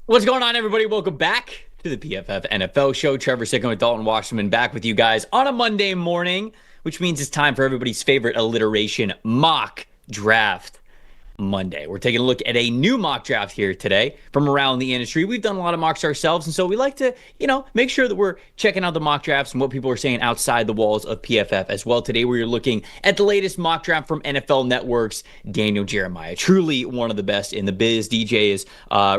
What's going on, everybody? Welcome back to the PFF NFL show. Trevor, Sikkema with Dalton, Wasserman back with you guys on a Monday morning, which means it's time for everybody's favorite alliteration, mock draft Monday. We're taking a look at a new mock draft here today from around the industry. We've done a lot of mocks ourselves, and so we like to, make sure that we're checking out the mock drafts and what people are saying outside the walls of PFF as well. Today, we're looking at the latest mock draft from NFL Network's Daniel Jeremiah. Truly one of the best in the biz. DJ is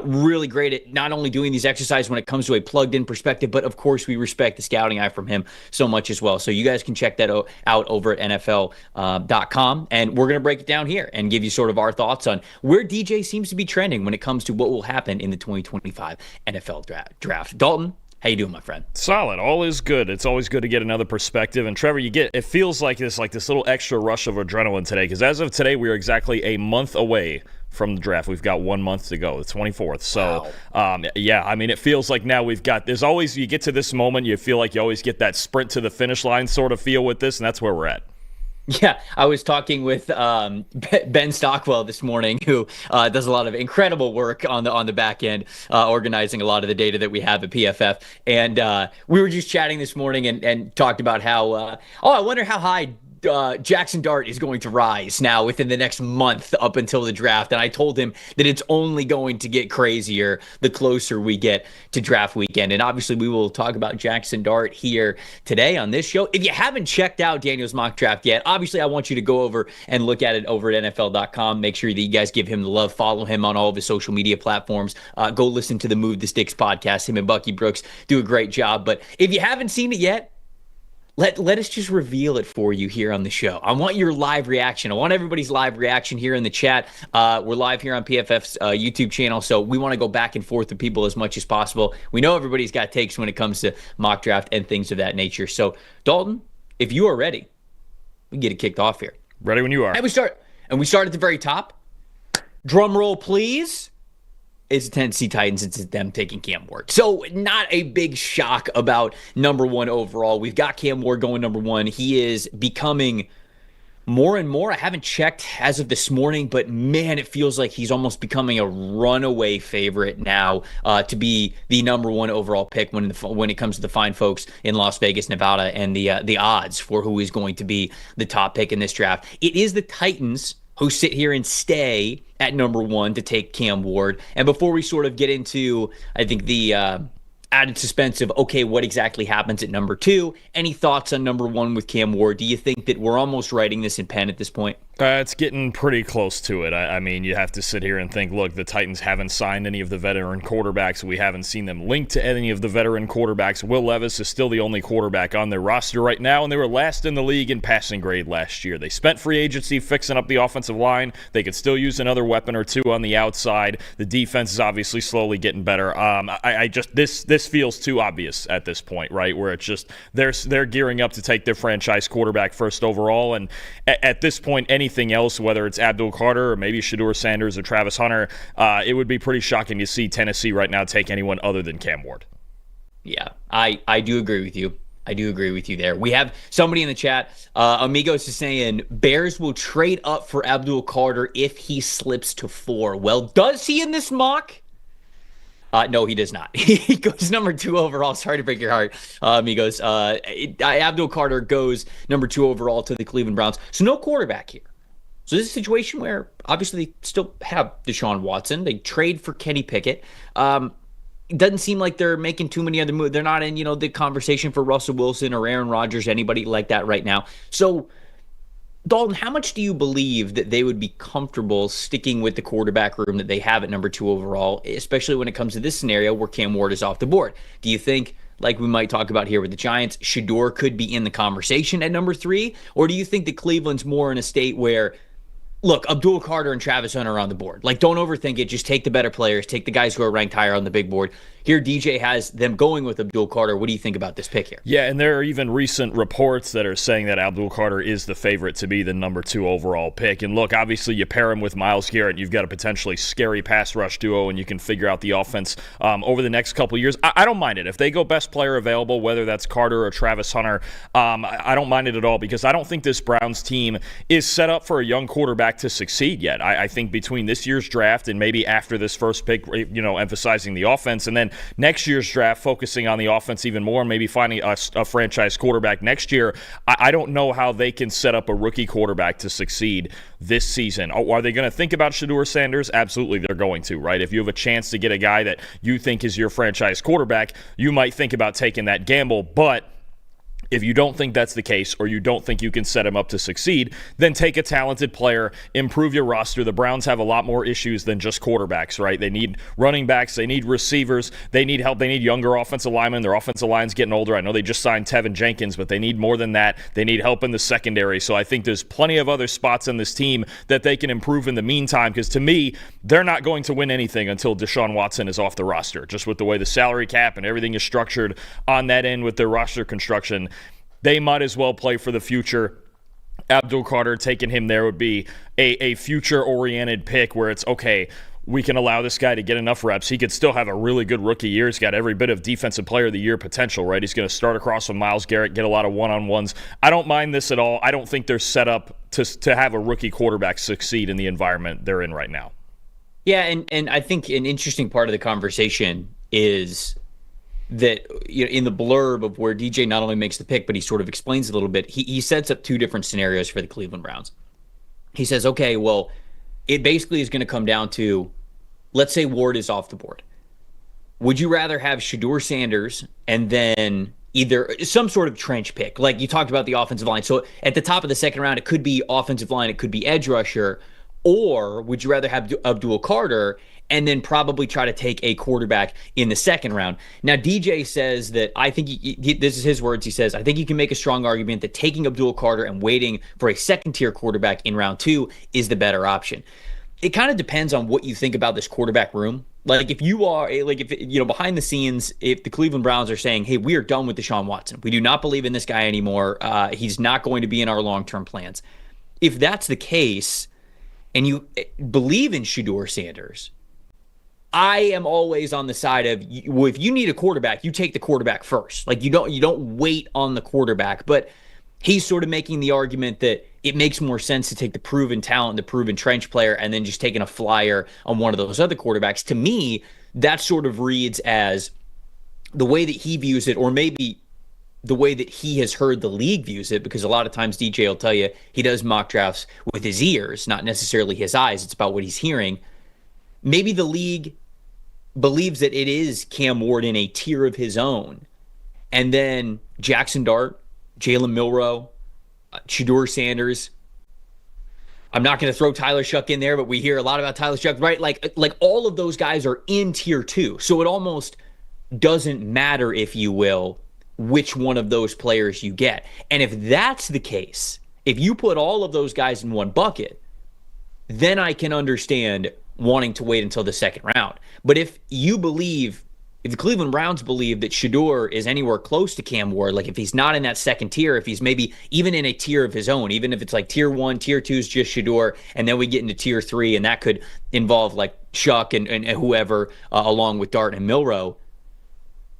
really great at not only doing these exercises when it comes to a plugged-in perspective, but of course, we respect the scouting eye from him so much as well. So you guys can check that out over at NFL.com, and we're going to break it down here and give you sort of our thoughts on where DJ seems to be trending when it comes to what will happen in the 2025 NFL draft. Dalton, how you doing, my friend? Solid. All is good. It's always good to get another perspective. And Trevor, it feels like this little extra rush of adrenaline today, because as of today, we are exactly a month away from the draft. We've got 1 month to go, the 24th. So, wow. It feels like now there's always, you get to this moment, you feel like you always get that sprint to the finish line sort of feel with this, and that's where we're at. Yeah, I was talking with Ben Stockwell this morning, who does a lot of incredible work on the back end, organizing a lot of the data that we have at PFF. And we were just chatting this morning and talked about how, I wonder how high Jackson Dart is going to rise now within the next month up until the draft. And I told him that it's only going to get crazier the closer we get to draft weekend. And obviously we will talk about Jackson Dart here today on this show. If you haven't checked out Daniel's mock draft yet, obviously I want you to go over and look at it over at NFL.com. Make sure that you guys give him the love. Follow him on all of his social media platforms. Go listen to the Move the Sticks podcast. Him and Bucky Brooks do a great job. But if you haven't seen it yet, Let us just reveal it for you here on the show. I want your live reaction. I want everybody's live reaction here in the chat. We're live here on PFF's YouTube channel, so we want to go back and forth with people as much as possible. We know everybody's got takes when it comes to mock draft and things of that nature. So, Dalton, if you are ready, we can get it kicked off here. Ready when you are. And we start at the very top. Drum roll, please. It's the Tennessee Titans. It's them taking Cam Ward. So not a big shock about number one overall. We've got Cam Ward going number one. He is becoming more and more. I haven't checked as of this morning, but man, it feels like he's almost becoming a runaway favorite now to be the number one overall pick when it comes to the fine folks in Las Vegas, Nevada, and the odds for who is going to be the top pick in this draft. It is the Titans who sit here and stay at number one to take Cam Ward. And before we sort of get into, I think, the added suspense of, okay, what exactly happens at number two, any thoughts on number one with Cam Ward? Do you think that we're almost writing this in pen at this point? It's getting pretty close to it. I mean, you have to sit here and think, look, the Titans haven't signed any of the veteran quarterbacks. We haven't seen them linked to any of the veteran quarterbacks. Will Levis is still the only quarterback on their roster right now, and they were last in the league in passing grade last year. They spent free agency fixing up the offensive line. They could still use another weapon or two on the outside. The defense is obviously slowly getting better. This feels too obvious at this point, right? Where it's just they're gearing up to take their franchise quarterback first overall, and at this point, anything else, whether it's Abdul Carter or maybe Shedeur Sanders or Travis Hunter, it would be pretty shocking to see Tennessee right now take anyone other than Cam Ward. Yeah, I do agree with you. I do agree with you there. We have somebody in the chat, Amigos is saying, Bears will trade up for Abdul Carter if he slips to 4. Well, does he in this mock? No, he does not. He goes number 2 overall. Sorry to break your heart, amigos. Abdul Carter goes number 2 overall to the Cleveland Browns. So no quarterback here. So this is a situation where obviously they still have Deshaun Watson. They trade for Kenny Pickett. It doesn't seem like they're making too many other moves. They're not in, the conversation for Russell Wilson or Aaron Rodgers, anybody like that right now. So, Dalton, how much do you believe that they would be comfortable sticking with the quarterback room that they have at number 2 overall, especially when it comes to this scenario where Cam Ward is off the board? Do you think, like we might talk about here with the Giants, Shedeur could be in the conversation at number 3? Or do you think that Cleveland's more in a state where, look, Abdul Carter and Travis Hunter are on the board. Like, don't overthink it. Just take the better players. Take the guys who are ranked higher on the big board. Here, DJ has them going with Abdul Carter. What do you think about this pick here? Yeah, and there are even recent reports that are saying that Abdul Carter is the favorite to be the number 2 overall pick. And look, obviously you pair him with Myles Garrett, you've got a potentially scary pass rush duo, and you can figure out the offense over the next couple of years. I don't mind it. If they go best player available, whether that's Carter or Travis Hunter, I don't mind it at all, because I don't think this Browns team is set up for a young quarterback quarterback to succeed yet. I think between this year's draft and maybe after this first pick, emphasizing the offense, and then next year's draft focusing on the offense even more, and maybe finding a franchise quarterback next year, I don't know how they can set up a rookie quarterback to succeed this season. Are they going to think about Shedeur Sanders? Absolutely, they're going to, right? If you have a chance to get a guy that you think is your franchise quarterback, you might think about taking that gamble, but if you don't think that's the case, or you don't think you can set him up to succeed, then take a talented player, improve your roster. The Browns have a lot more issues than just quarterbacks, right? They need running backs, they need receivers, they need help, they need younger offensive linemen. Their offensive line's getting older. I know they just signed Tevin Jenkins, but they need more than that. They need help in the secondary. So I think there's plenty of other spots on this team that they can improve in the meantime, because to me, they're not going to win anything until Deshaun Watson is off the roster, just with the way the salary cap and everything is structured on that end with their roster construction. They might as well play for the future. Abdul Carter, taking him there would be a future-oriented pick where it's, okay, we can allow this guy to get enough reps. He could still have a really good rookie year. He's got every bit of Defensive Player of the Year potential, right? He's going to start across from Myles Garrett, get a lot of one-on-ones. I don't mind this at all. I don't think they're set up to have a rookie quarterback succeed in the environment they're in right now. Yeah, and I think an interesting part of the conversation is that, in the blurb of where DJ not only makes the pick, but he sort of explains a little bit, he sets up two different scenarios for the Cleveland Browns. He says, okay, well, it basically is going to come down to, let's say Ward is off the board. Would you rather have Shedeur Sanders and then either some sort of trench pick? Like you talked about the offensive line. So at the top of the second round, it could be offensive line, it could be edge rusher. Or would you rather have Abdul Carter and then probably try to take a quarterback in the second round? Now, DJ says that, I think, this is his words, he says, I think you can make a strong argument that taking Abdul Carter and waiting for a second-tier quarterback in round 2 is the better option. It kind of depends on what you think about this quarterback room. Like, if you are, behind the scenes, if the Cleveland Browns are saying, hey, we are done with Deshaun Watson. We do not believe in this guy anymore. He's not going to be in our long-term plans. If that's the case, and you believe in Shedeur Sanders, I am always on the side of, well, if you need a quarterback, you take the quarterback first. Like you don't wait on the quarterback. But he's sort of making the argument that it makes more sense to take the proven talent, the proven trench player, and then just taking a flyer on one of those other quarterbacks. To me, that sort of reads as the way that he views it, or maybe the way that he has heard the league views it, because a lot of times DJ will tell you he does mock drafts with his ears, not necessarily his eyes. It's about what he's hearing. Maybe the league believes that it is Cam Ward in a tier of his own. And then Jackson Dart, Jalen Milroe, Shedeur Sanders. I'm not going to throw Tyler Shuck in there, but we hear a lot about Tyler Shuck, right? Like all of those guys are in tier 2. So it almost doesn't matter, if you will, which one of those players you get. And if that's the case, if you put all of those guys in one bucket, then I can understand wanting to wait until the second round. But if the Cleveland Browns believe that Shedeur is anywhere close to Cam Ward, like if he's not in that second tier, if he's maybe even in a tier of his own, even if it's like tier 1, tier 2 is just Shedeur, and then we get into tier 3, and that could involve like Shuck and whoever, along with Dart and Milroe,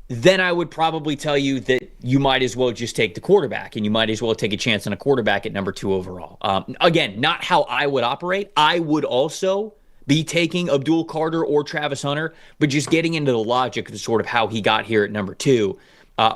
then I would probably tell you that you might as well just take the quarterback, and you might as well take a chance on a quarterback at number 2 overall. Again, not how I would operate. I would also be taking Abdul Carter or Travis Hunter, but just getting into the logic of sort of how he got here at number 2.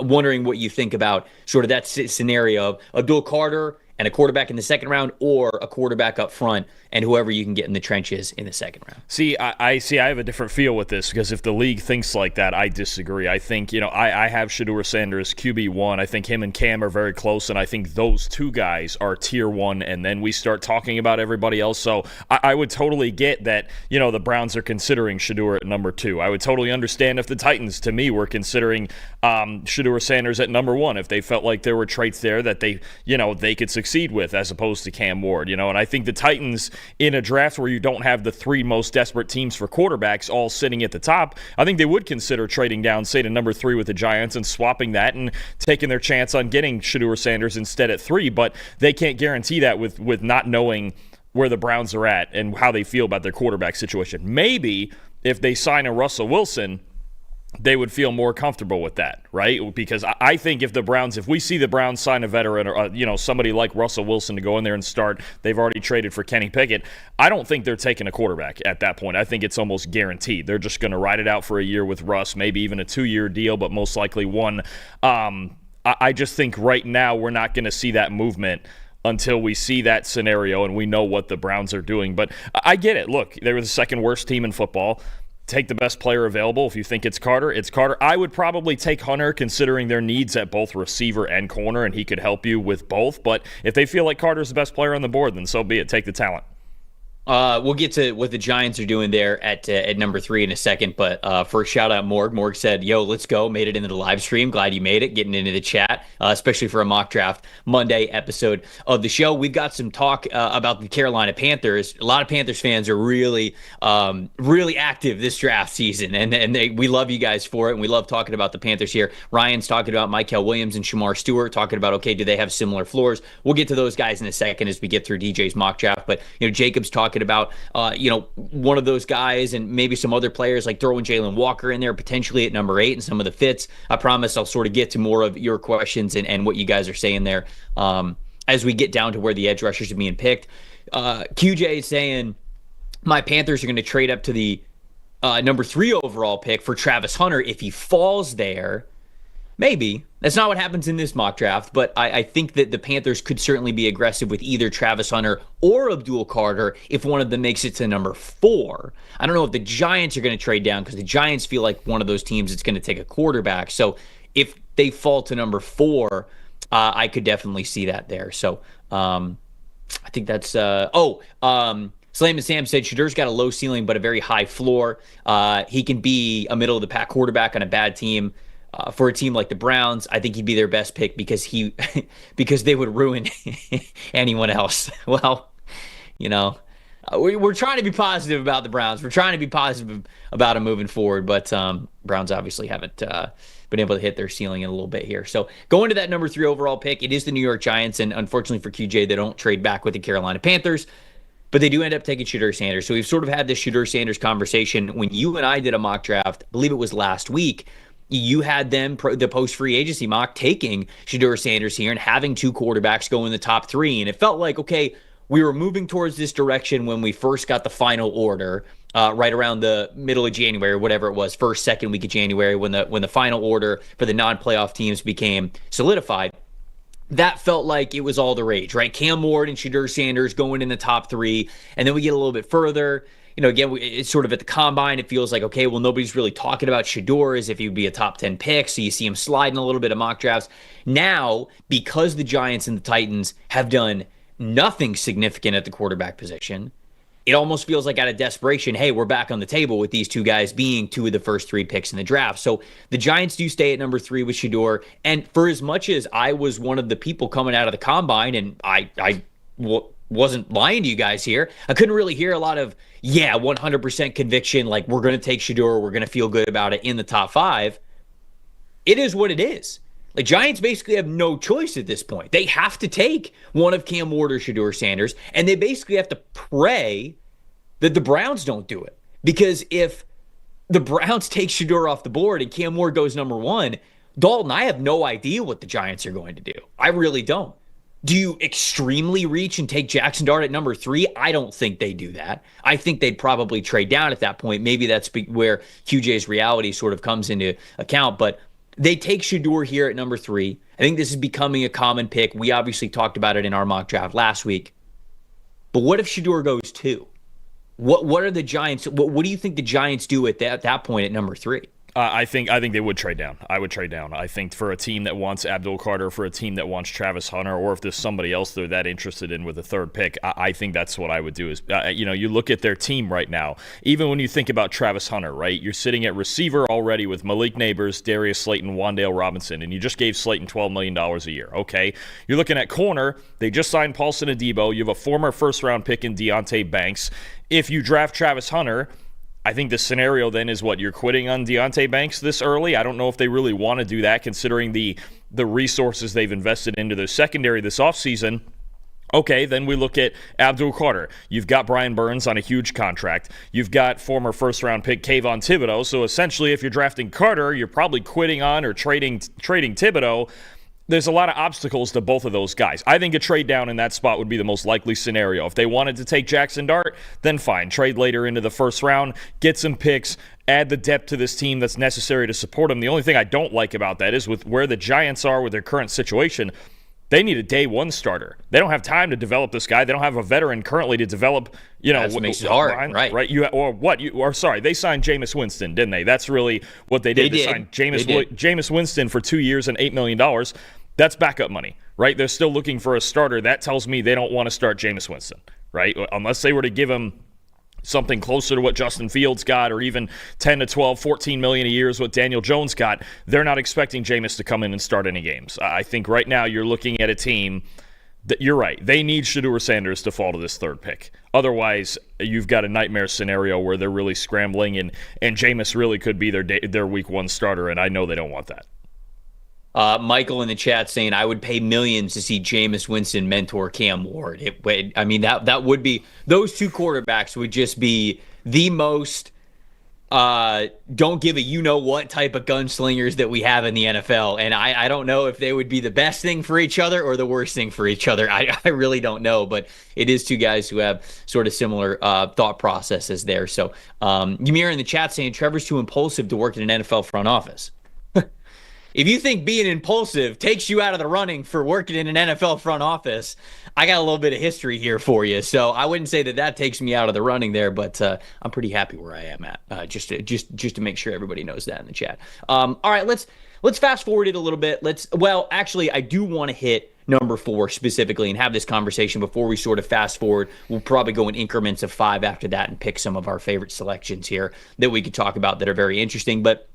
Wondering what you think about sort of that scenario of Abdul Carter and a quarterback in the second round, or a quarterback up front and whoever you can get in the trenches in the second round. See, I have a different feel with this, because if the league thinks like that, I disagree. I think, I have Shedeur Sanders QB1. I think him and Cam are very close, and I think those two guys are tier 1, and then we start talking about everybody else. So I would totally get that, the Browns are considering Shedeur at number 2. I would totally understand if the Titans, to me, were considering Shedeur Sanders at number 1, if they felt like there were traits there that they could succeed with, as opposed to Cam Ward, and I think the Titans, in a draft where you don't have the 3 most desperate teams for quarterbacks all sitting at the top, I think they would consider trading down, say, to number 3 with the Giants and swapping that and taking their chance on getting Shedeur Sanders instead at 3, but they can't guarantee that with not knowing where the Browns are at and how they feel about their quarterback situation. Maybe if they sign a Russell Wilson, they would feel more comfortable with that, right? Because I think if we see the Browns sign a veteran or somebody like Russell Wilson to go in there and start, they've already traded for Kenny Pickett. I don't think they're taking a quarterback at that point. I think it's almost guaranteed. They're just going to ride it out for a year with Russ, maybe even a 2-year deal, but most likely one. I just think right now we're not going to see that movement until we see that scenario and we know what the Browns are doing. But I get it. Look, they were the second worst team in football. Take the best player available. If you think it's Carter, it's Carter. I would probably take Hunter considering their needs at both receiver and corner, and he could help you with both. But if they feel like Carter's the best player on the board, then so be it. Take the talent. We'll get to what the Giants are doing there at number 3 in a second, but first shout out Morg. Morg said, "Yo, let's go." Made it into the live stream. Glad you made it. Getting into the chat, especially for a mock draft Monday episode of the show. We've got some talk about the Carolina Panthers. A lot of Panthers fans are really active this draft season, and we love you guys for it, and we love talking about the Panthers here. Ryan's talking about Mykel Williams and Shamar Stewart, talking about, okay, do they have similar floors? We'll get to those guys in a second as we get through DJ's mock draft, but Jacob's talking about one of those guys and maybe some other players, like throwing Jalen Walker in there potentially at number 8 and some of the fits. I promise I'll sort of get to more of your questions and what you guys are saying there as we get down to where the edge rushers are being picked. QJ is saying my Panthers are going to trade up to the number 3 overall pick for Travis Hunter if he falls there. Maybe. That's not what happens in this mock draft, but I think that the Panthers could certainly be aggressive with either Travis Hunter or Abdul Carter if one of them makes it to number 4. I don't know if the Giants are going to trade down because the Giants feel like one of those teams that's going to take a quarterback. So if they fall to number 4, I could definitely see that there. So I think that's Slam and Sam said Shadir's got a low ceiling but a very high floor. He can be a middle of the pack quarterback on a bad team. For a team like the Browns, I think he'd be their best pick because they would ruin anyone else. Well, we're trying to be positive about the Browns. We're trying to be positive about them moving forward, but Browns obviously haven't been able to hit their ceiling in a little bit here. So going to that number 3 overall pick, it is the New York Giants, and unfortunately for QJ, they don't trade back with the Carolina Panthers. But they do end up taking Shadir Sanders. So we've sort of had this Shadir Sanders conversation when you and I did a mock draft. I believe it was last week. You had them, the post-free agency mock, taking Shadir Sanders here and having 2 quarterbacks go in the top 3. And it felt like, okay, we were moving towards this direction when we first got the final order, right around the middle of January, or whatever it was, first, second week of January, when the final order for the non-playoff teams became solidified. That felt like it was all the rage, right? Cam Ward and Shadir Sanders going in the top 3. And then we get a little bit further. Again, it's sort of at the combine, it feels like, okay, well, nobody's really talking about Shadir as if he would be a top 10 pick. So you see him sliding a little bit of mock drafts. Now, because the Giants and the Titans have done nothing significant at the quarterback position, it almost feels like out of desperation, hey, we're back on the table with these 2 guys being 2 of the first 3 picks in the draft. So the Giants do stay at number 3 with Shadir. And for as much as I was one of the people coming out of the combine, and I wasn't lying to you guys here, I couldn't really hear a lot of 100% conviction, like we're going to take Shadir, we're going to feel good about it in the top 5. It is what it is. Like, Giants basically have no choice at this point. They have to take one of Cam Ward or Shadir Sanders, and they basically have to pray that the Browns don't do it. Because if the Browns take Shadir off the board and Cam Ward goes number 1, Dalton, I have no idea what the Giants are going to do. I really don't. Do you extremely reach and take Jackson Dart at number 3? I don't think they do that. I think they'd probably trade down at that point. Maybe that's where QJ's reality sort of comes into account. But they take Shadir here at number 3. I think this is becoming a common pick. We obviously talked about it in our mock draft last week. But what if Shadir goes 2? What are the Giants? What do you think the Giants do at that point at number 3? I think they would trade down. I would trade down. I think for a team that wants Abdul Carter, for a team that wants Travis Hunter, or if there's somebody else they're that interested in with a 3rd pick, I think that's what I would do. Is you look at their team right now. Even when you think about Travis Hunter, right? You're sitting at receiver already with Malik Neighbors, Darius Slayton, Wan'Dale Robinson, and you just gave Slayton $12 million a year. Okay, you're looking at corner. They just signed Paulson Adebo. You have a former first-round pick in Deonte Banks. If you draft Travis Hunter, I think the scenario then is what, you're quitting on Deonte Banks this early? I don't know if they really want to do that, considering the resources they've invested into their secondary this offseason. Okay, then we look at Abdul Carter. You've got Brian Burns on a huge contract. You've got former first-round pick Kayvon Thibodeau. So essentially, if you're drafting Carter, you're probably quitting on or trading Thibodeau. There's a lot of obstacles to both of those guys. I think a trade down in that spot would be the most likely scenario. If they wanted to take Jackson Dart, then fine. Trade later into the first round, get some picks, add the depth to this team that's necessary to support them. The only thing I don't like about that is with where the Giants are with their current situation, they need a day one starter. They don't have time to develop this guy. They don't have a veteran currently to develop. That's what makes it hard, right? They signed Jameis Winston, didn't they? That's really what they did. They signed Jameis Winston for 2 years and $8 million. That's backup money, right? They're still looking for a starter. That tells me they don't want to start Jameis Winston, right? Unless they were to give him something closer to what Justin Fields got, or even 10 to 12, 14 million a year is what Daniel Jones got. They're not expecting Jameis to come in and start any games. I think right now you're looking at a team that, you're right, they need Shedeur Sanders to fall to this third pick. Otherwise, you've got a nightmare scenario where they're really scrambling, and Jameis really could be their week one starter, and I know they don't want that. Michael in the chat saying, I would pay millions to see Jameis Winston mentor Cam Ward. That would be, those two quarterbacks would just be the most don't give a you-know-what type of gunslingers that we have in the NFL. And I don't know if they would be the best thing for each other or the worst thing for each other. I really don't know, but it is two guys who have sort of similar thought processes there. So Ymir in the chat saying, Trevor's too impulsive to work in an NFL front office. If you think being impulsive takes you out of the running for working in an NFL front office, I got a little bit of history here for you. So I wouldn't say that takes me out of the running there, but I'm pretty happy where I am at. Just to make sure everybody knows that in the chat. All right, let's fast forward it a little bit. Actually, I do want to hit number 4 specifically and have this conversation before we sort of fast forward. We'll probably go in increments of 5 after that and pick some of our favorite selections here that we could talk about that are very interesting. But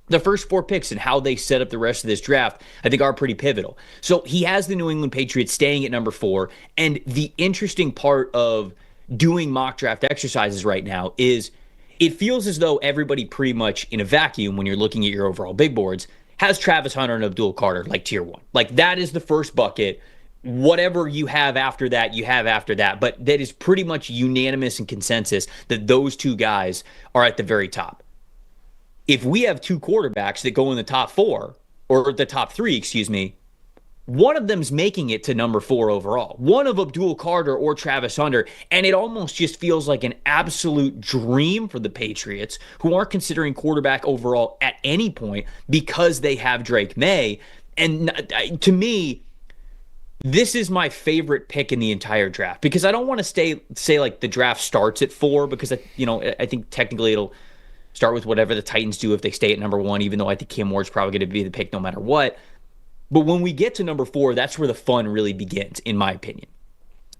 the first 4 picks and how they set up the rest of this draft, I think, are pretty pivotal. So he has the New England Patriots staying at number 4. And the interesting part of doing mock draft exercises right now is it feels as though everybody pretty much in a vacuum, when you're looking at your overall big boards, has Travis Hunter and Abdul Carter like tier 1. Like that is the first bucket. Whatever you have after that, you have after that. But that is pretty much unanimous and consensus that those two guys are at the very top. If we have 2 quarterbacks that go in the top 4, or the top 3, excuse me, one of them's making it to number 4 overall. One of Abdul Carter or Travis Hunter, and it almost just feels like an absolute dream for the Patriots, who aren't considering quarterback overall at any point because they have Drake May. And to me, this is my favorite pick in the entire draft, because I don't want to say like the draft starts at 4, because I think technically it'll start with whatever the Titans do if they stay at number 1, even though I think Cam Ward's probably going to be the pick no matter what. But when we get to number 4, that's where the fun really begins, in my opinion.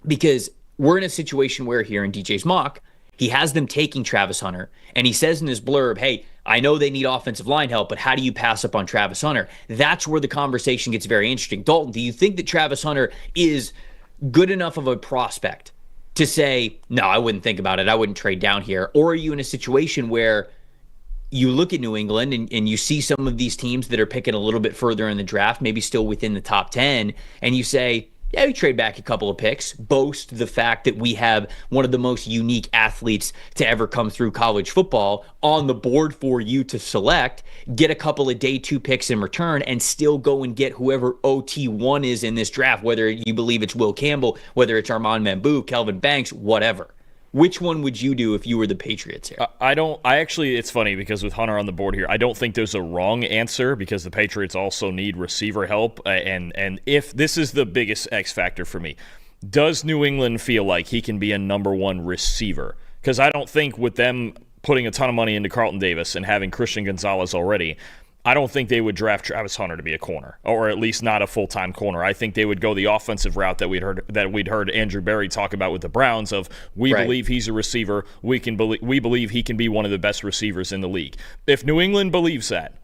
Because we're in a situation where here in DJ's mock, he has them taking Travis Hunter, and he says in his blurb, hey, I know they need offensive line help, but how do you pass up on Travis Hunter? That's where the conversation gets very interesting. Dalton, do you think that Travis Hunter is good enough of a prospect to say, no, I wouldn't think about it, I wouldn't trade down here? Or are you in a situation where you look at New England and you see some of these teams that are picking a little bit further in the draft, maybe still within the top 10, and you say, yeah, we trade back a couple of picks, boast the fact that we have one of the most unique athletes to ever come through college football on the board for you to select, get a couple of day 2 picks in return, and still go and get whoever OT1 is in this draft, whether you believe it's Will Campbell, whether it's Armand Mambu, Kelvin Banks, whatever. Which one would you do if you were the Patriots here? It's funny because with Hunter on the board here, I don't think there's a wrong answer, because the Patriots also need receiver help. And if this is the biggest X factor for me, does New England feel like he can be a number 1 receiver? Because I don't think with them putting a ton of money into Carlton Davis and having Christian Gonzalez already, I don't think they would draft Travis Hunter to be a corner, or at least not a full-time corner. I think they would go the offensive route that we'd heard Andrew Berry talk about with the Browns of, we believe he's a receiver, we believe he can be one of the best receivers in the league. If New England believes that,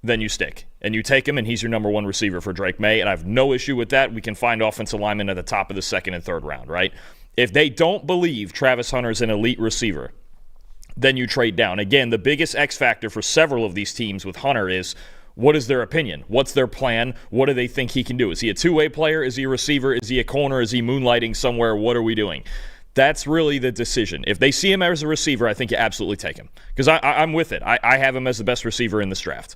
then you stick and you take him, and he's your number 1 receiver for Drake May, and I have no issue with that. We can find offensive linemen at the top of the 2nd and 3rd round, right? If they don't believe Travis Hunter's an elite receiver, then you trade down. Again, the biggest X factor for several of these teams with Hunter is, What is their opinion? What's their plan? What do they think he can do? Is he a two-way player? Is he a receiver? Is he a corner? Is he moonlighting somewhere? What are we doing? That's really the decision. If they see him as a receiver, I think you absolutely take him. Because I'm with it. I have him as the best receiver in this draft.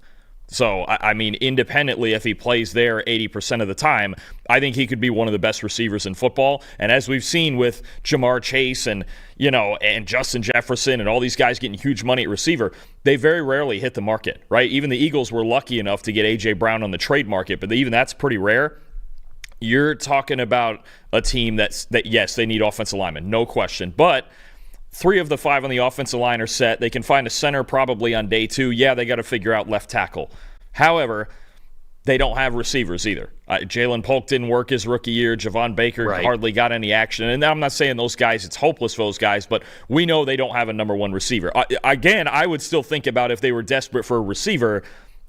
So, I mean, independently, if he plays there 80% of the time, I think he could be one of the best receivers in football. And as we've seen with Jamar Chase and, and Justin Jefferson and all these guys getting huge money at receiver, they very rarely hit the market, right? Even the Eagles were lucky enough to get A.J. Brown on the trade market, but even that's pretty rare. You're talking about a team that yes, they need offensive linemen, no question. But 3 of the 5 on the offensive line are set. They can find a center probably on day 2. Yeah, they got to figure out left tackle. However, they don't have receivers either. Jalen Polk didn't work his rookie year. Javon Baker hardly got any action. And I'm not saying those guys, it's hopeless for those guys, but we know they don't have a number 1 receiver. Again, I would still think about if they were desperate for a receiver,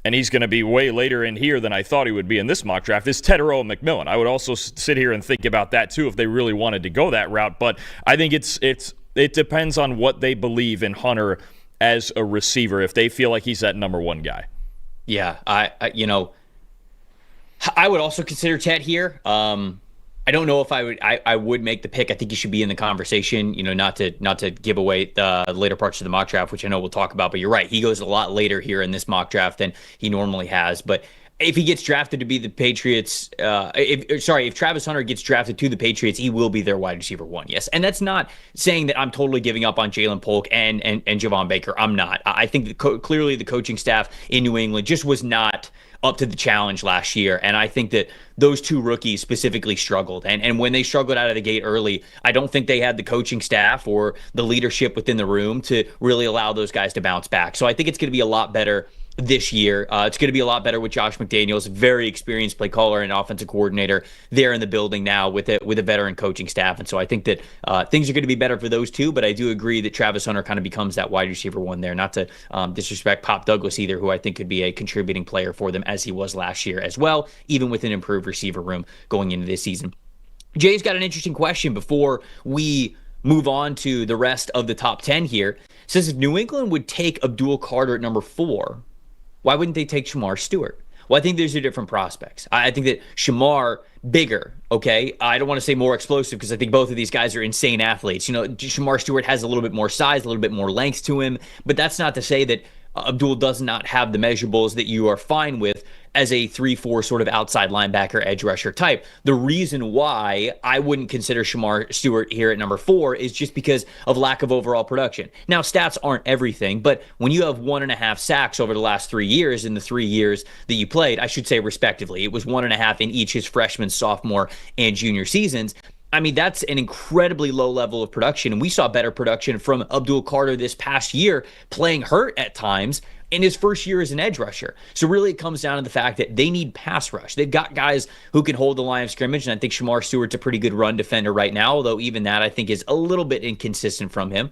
and he's going to be way later in here than I thought he would be in this mock draft, is Tetairoa McMillan. I would also sit here and think about that too if they really wanted to go that route. But I think it depends on what they believe in Hunter as a receiver, if they feel like he's that number 1 guy. Yeah, I would also consider Ted here. I don't know if I would make the pick. I think he should be in the conversation, not to give away the later parts of the mock draft, which I know we'll talk about, but you're right. He goes a lot later here in this mock draft than he normally has. But if he gets drafted to be the Patriots, if Travis Hunter gets drafted to the Patriots, he will be their wide receiver 1. Yes. And that's not saying that I'm totally giving up on Jalen Polk and Javon Baker. I'm not. I think that clearly the coaching staff in New England just was not up to the challenge last year. And I think that those 2 rookies specifically struggled. And when they struggled out of the gate early, I don't think they had the coaching staff or the leadership within the room to really allow those guys to bounce back. So I think it's going to be a lot better this year. It's going to be a lot better with Josh McDaniels, very experienced play caller and offensive coordinator there in the building now with a veteran coaching staff. And so I think that things are going to be better for those 2, but I do agree that Travis Hunter kind of becomes that wide receiver 1 there. Not to disrespect Pop Douglas either, who I think could be a contributing player for them as he was last year as well, even with an improved receiver room going into this season. Jay's got an interesting question before we move on to the rest of the top 10 here. It says if New England would take Abdul Carter at number 4, why wouldn't they take Shamar Stewart? Well, I think there's 2 different prospects. I think that Shamar, bigger, okay? I don't want to say more explosive because I think both of these guys are insane athletes. Shamar Stewart has a little bit more size, a little bit more length to him, but that's not to say that Abdul does not have the measurables that you are fine with as a 3-4 sort of outside linebacker, edge rusher type. The reason why I wouldn't consider Shamar Stewart here at number 4 is just because of lack of overall production. Now, stats aren't everything, but when you have 1.5 sacks over the last 3 years in the 3 years that you played, I should say respectively, it was 1.5 in each his freshman, sophomore, and junior seasons. I mean, that's an incredibly low level of production. And we saw better production from Abdul Carter this past year, playing hurt at times in his first year as an edge rusher. So really it comes down to the fact that they need pass rush. They've got guys who can hold the line of scrimmage, and I think Shamar Stewart's a pretty good run defender right now, although even that I think is a little bit inconsistent from him.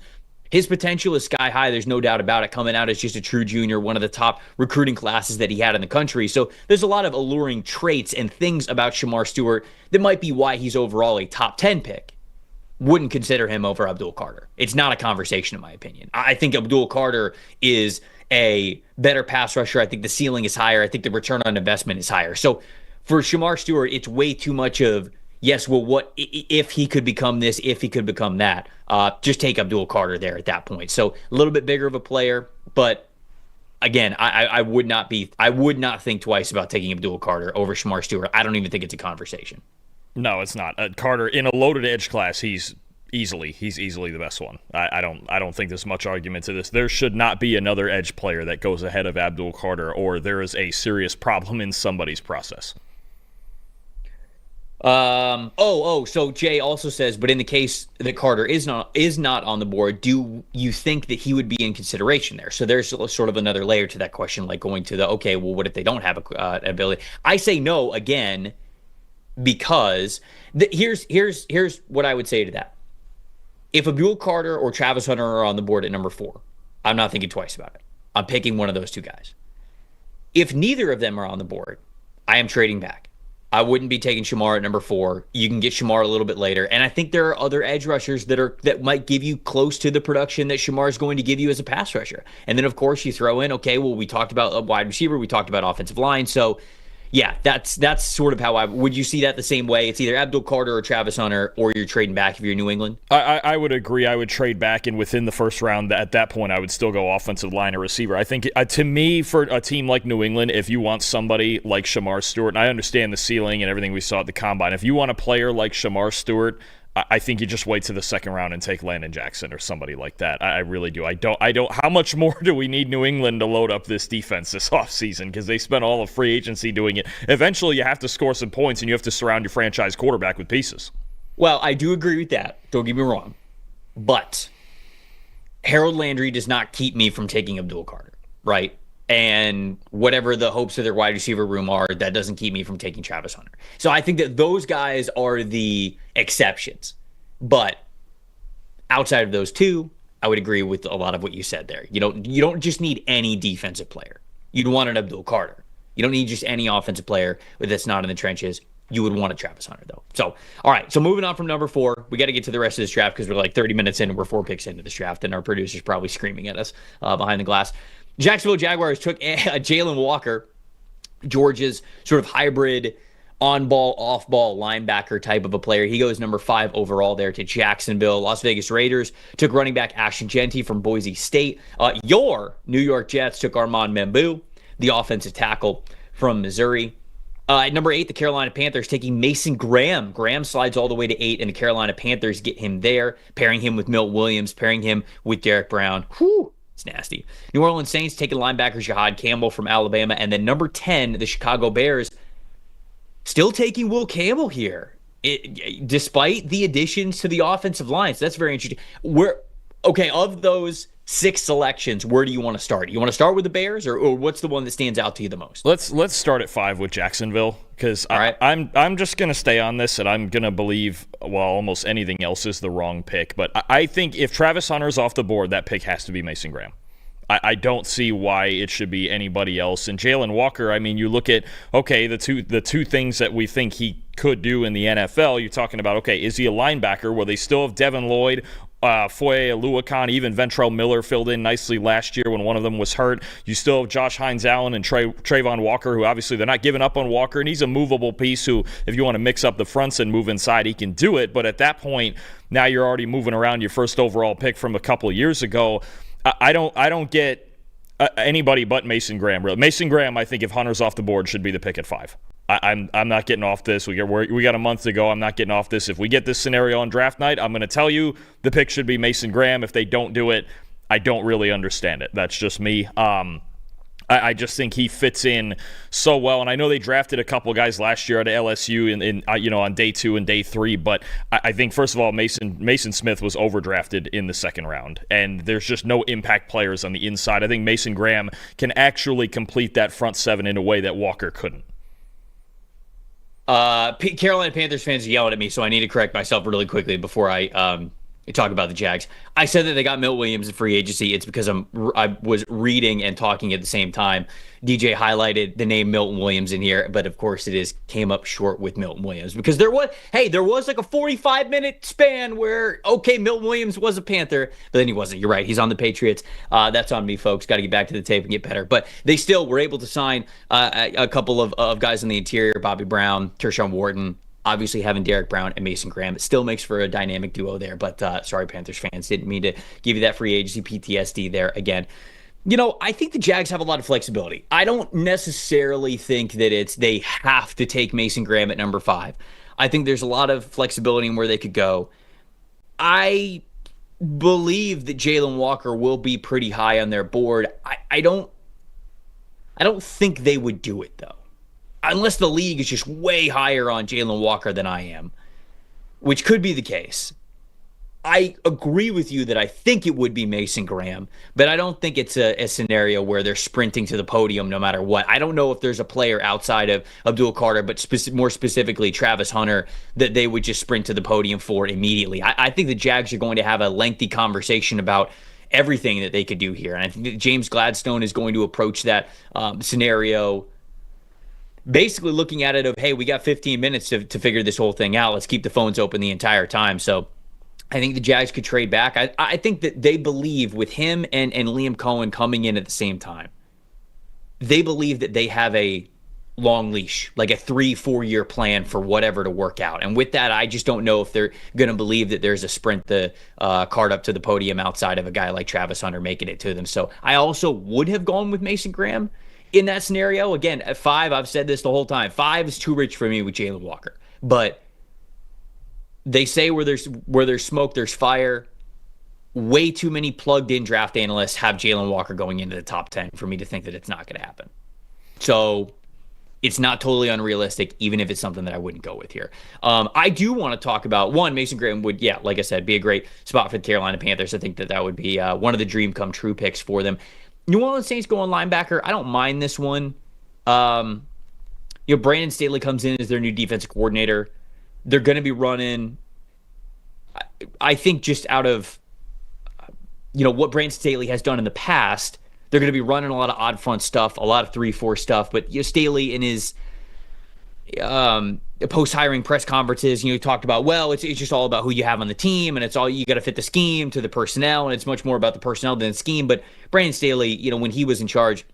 His potential is sky high. There's no doubt about it, coming out as just a true junior, one of the top recruiting classes that he had in the country. So there's a lot of alluring traits and things about Shamar Stewart that might be why he's overall a top 10 pick. Wouldn't consider him over Abdul Carter. It's not a conversation, in my opinion. I think Abdul Carter is a better pass rusher. I think the ceiling is higher. I think the return on investment is higher. So for Shamar Stewart, it's way too much of, yes, well, what if he could become this, if he could become that? Just take Abdul Carter there at that point. So a little bit bigger of a player, but again, I would not think twice about taking Abdul Carter over Shamar Stewart. I don't even think it's a conversation. No, it's not. Carter in a loaded edge class, he's easily the best one. I don't think there's much argument to this. There should not be another edge player that goes ahead of Abdul Carter, or there is a serious problem in somebody's process. So Jay also says, but in the case that Carter is not on the board, do you think that he would be in consideration there? So there's sort of another layer to that question, like going to the, okay, well, what if they don't have an ability? I say no again, because here's what I would say to that. If Abdul Carter or Travis Hunter are on the board at number 4, I'm not thinking twice about it. I'm picking one of those 2 guys. If neither of them are on the board, I am trading back. I wouldn't be taking Shamar at number 4. You can get Shamar a little bit later. And I think there are other edge rushers that might give you close to the production that Shamar is going to give you as a pass rusher. And then, of course, you throw in, okay, well, we talked about a wide receiver. We talked about offensive line. So, yeah, that's sort of how would you see that the same way? It's either Abdul Carter or Travis Hunter, or you're trading back if you're New England? I would agree. I would trade back, and within the first round, at that point, I would still go offensive line or receiver. I think, to me, for a team like New England, if you want somebody like Shamar Stewart, and I understand the ceiling and everything we saw at the Combine, if you want a player like Shamar Stewart, I think you just wait to the second round and take Landon Jackson or somebody like that. I really do. I don't. How much more do we need New England to load up this defense this offseason? Because they spent all of free agency doing it. Eventually, you have to score some points, and you have to surround your franchise quarterback with pieces. Well, I do agree with that. Don't get me wrong. But Harold Landry does not keep me from taking Abdul Carter, right? And whatever the hopes of their wide receiver room are, that doesn't keep me from taking Travis Hunter. So I think that those guys are the exceptions. But outside of those two, I would agree with a lot of what you said there. You don't just need any defensive player. You'd want an Abdul Carter. You don't need just any offensive player that's not in the trenches. You would want a Travis Hunter, though. So, all right. So moving on from number 4, we got to get to the rest of this draft because we're like 30 minutes in and we're 4 picks into this draft, and our producer's probably screaming at us behind the glass. Jacksonville Jaguars took Jalen Walker, Georgia's sort of hybrid on-ball, off-ball linebacker type of a player. He goes number 5 overall there to Jacksonville. Las Vegas Raiders took running back Ashton Jeanty from Boise State. Your New York Jets took Armand Membu, the offensive tackle from Missouri. At number 8, the Carolina Panthers taking Mason Graham. Graham slides all the way to 8, and the Carolina Panthers get him there, pairing him with Milt Williams, pairing him with Derek Brown. Whew. It's nasty. New Orleans Saints taking linebacker Jahad Campbell from Alabama. And then number 10, the Chicago Bears, still taking Will Campbell here, despite the additions to the offensive line. So that's very interesting. Of those 6 selections, where do you want to start? You want to start with the Bears, or what's the one that stands out to you the most? Let's start at 5 with Jacksonville, because I'm just going to stay on this, and I'm going to believe, well, almost anything else is the wrong pick. But I think if Travis Hunter's off the board, that pick has to be Mason Graham. I don't see why it should be anybody else. And Jalen Walker, I mean, you look at, the two things that we think he could do in the NFL. You're talking about, is he a linebacker? Well, they still have Devin Lloyd, Foye Oluokun, even Ventrell Miller filled in nicely last year when one of them was hurt. You still have Josh Hines-Allen and Trayvon Walker, who obviously they're not giving up on Walker, and he's a movable piece who, if you want to mix up the fronts and move inside, he can do it. But at that point, now you're already moving around your first overall pick from a couple of years ago. I don't get anybody but Mason Graham. Really, Mason Graham, I think if Hunter's off the board, should be the pick at 5. I'm not getting off this. We got a month to go. I'm not getting off this. If we get this scenario on draft night, I'm going to tell you the pick should be Mason Graham. If they don't do it, I don't really understand it. That's just me. I just think he fits in so well, and I know they drafted a couple guys last year at LSU on day 2 and day 3, but I think first of all Mason Smith was overdrafted in the second round, and there's just no impact players on the inside. I think Mason Graham can actually complete that front 7 in a way that Walker couldn't. Carolina Panthers fans are yelling at me, so I need to correct myself really quickly before I talk about the Jags. I said that they got Milt Williams in free agency. It's because I was reading and talking at the same time. DJ highlighted the name Milton Williams in here, but of course came up short with Milton Williams because there was like a 45-minute span where, Milton Williams was a Panther, but then he wasn't. You're right. He's on the Patriots. That's on me, folks. Got to get back to the tape and get better. But they still were able to sign a couple of guys on the interior, Bobby Brown, Tershawn Wharton. Obviously, having Derek Brown and Mason Graham, it still makes for a dynamic duo there. But sorry, Panthers fans, didn't mean to give you that free agency PTSD there again. I think the Jags have a lot of flexibility. I don't necessarily think that they have to take Mason Graham at number 5. I think there's a lot of flexibility in where they could go. I believe that Jalen Walker will be pretty high on their board. I don't think they would do it, though. Unless the league is just way higher on Jalen Walker than I am, which could be the case. I agree with you that I think it would be Mason Graham, but I don't think it's a scenario where they're sprinting to the podium no matter what. I don't know if there's a player outside of Abdul Carter, but more specifically Travis Hunter, that they would just sprint to the podium for immediately. I think the Jags are going to have a lengthy conversation about everything that they could do here. And I think that James Gladstone is going to approach that scenario basically looking at it of, hey, we got 15 minutes to figure this whole thing out. Let's keep the phones open the entire time. So I think the Jags could trade back. I think that they believe with him and Liam Cohen coming in at the same time, they believe that they have a long leash, like a 3-4 year plan for whatever to work out. And with that, I just don't know if they're going to believe that there's a sprint the card up to the podium outside of a guy like Travis Hunter making it to them. So I also would have gone with Mason Graham in that scenario. Again, at 5, I've said this the whole time. 5 is too rich for me with Jalen Walker. But they say where there's smoke, there's fire. Way too many plugged-in draft analysts have Jalen Walker going into the top 10 for me to think that it's not going to happen. So it's not totally unrealistic, even if it's something that I wouldn't go with here. I do want to talk about, one, Mason Graham would, like I said, be a great spot for the Carolina Panthers. I think that would be one of the dream come true picks for them. New Orleans Saints go on linebacker. I don't mind this one. Brandon Staley comes in as their new defensive coordinator. They're going to be running, I think, just out of what Brandon Staley has done in the past. They're going to be running a lot of odd front stuff, a lot of 3-4 stuff. But Staley in his post-hiring press conferences, talked about, well, it's just all about who you have on the team, and it's all, you got to fit the scheme to the personnel, and it's much more about the personnel than the scheme. But Brandon Staley, when he was in charge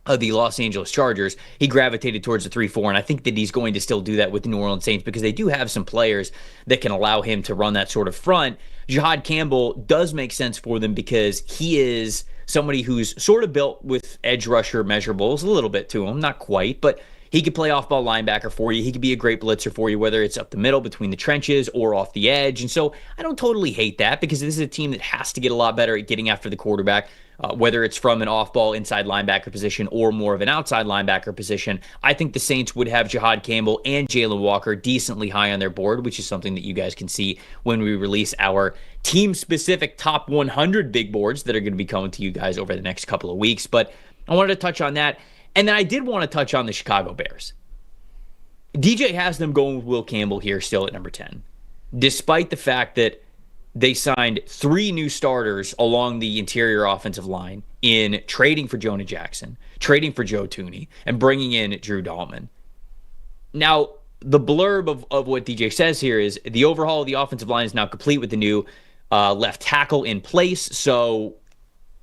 of the Los Angeles Chargers, he gravitated towards the 3-4, and I think that he's going to still do that with the New Orleans Saints because they do have some players that can allow him to run that sort of front. Jahad Campbell does make sense for them because he is somebody who's sort of built with edge rusher measurables, a little bit to him, not quite, but he could play off-ball linebacker for you. He could be a great blitzer for you, whether it's up the middle between the trenches or off the edge. And so I don't totally hate that because this is a team that has to get a lot better at getting after the quarterback, whether it's from an off-ball inside linebacker position or more of an outside linebacker position. I think the Saints would have Jahad Campbell and Jalen Walker decently high on their board, which is something that you guys can see when we release our team-specific top 100 big boards that are going to be coming to you guys over the next couple of weeks. But I wanted to touch on that. And then I did want to touch on the Chicago Bears. DJ has them going with Will Campbell here still at number 10, despite the fact that they signed 3 new starters along the interior offensive line in trading for Jonah Jackson, trading for Joe Thuney, and bringing in Drew Dalton. Now, the blurb of what DJ says here is the overhaul of the offensive line is now complete with the new left tackle in place. So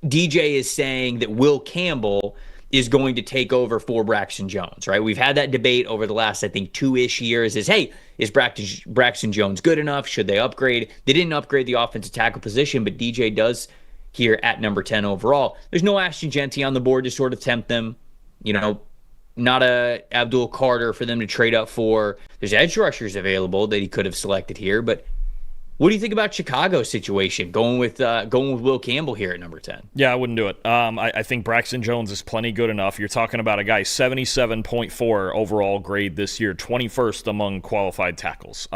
DJ is saying that Will Campbell is going to take over for Braxton Jones, right? We've had that debate over the last, I think, 2-ish years is Braxton Jones good enough? Should they upgrade? They didn't upgrade the offensive tackle position, but DJ does here at number 10 overall. There's no Ashton Genty on the board to sort of tempt them, not a Abdul Carter for them to trade up for. There's edge rushers available that he could have selected here, but what do you think about Chicago's situation going with Will Campbell here at number 10? Yeah, I wouldn't do it. I think Braxton Jones is plenty good enough. You're talking about a guy 77.4 overall grade this year, 21st among qualified tackles.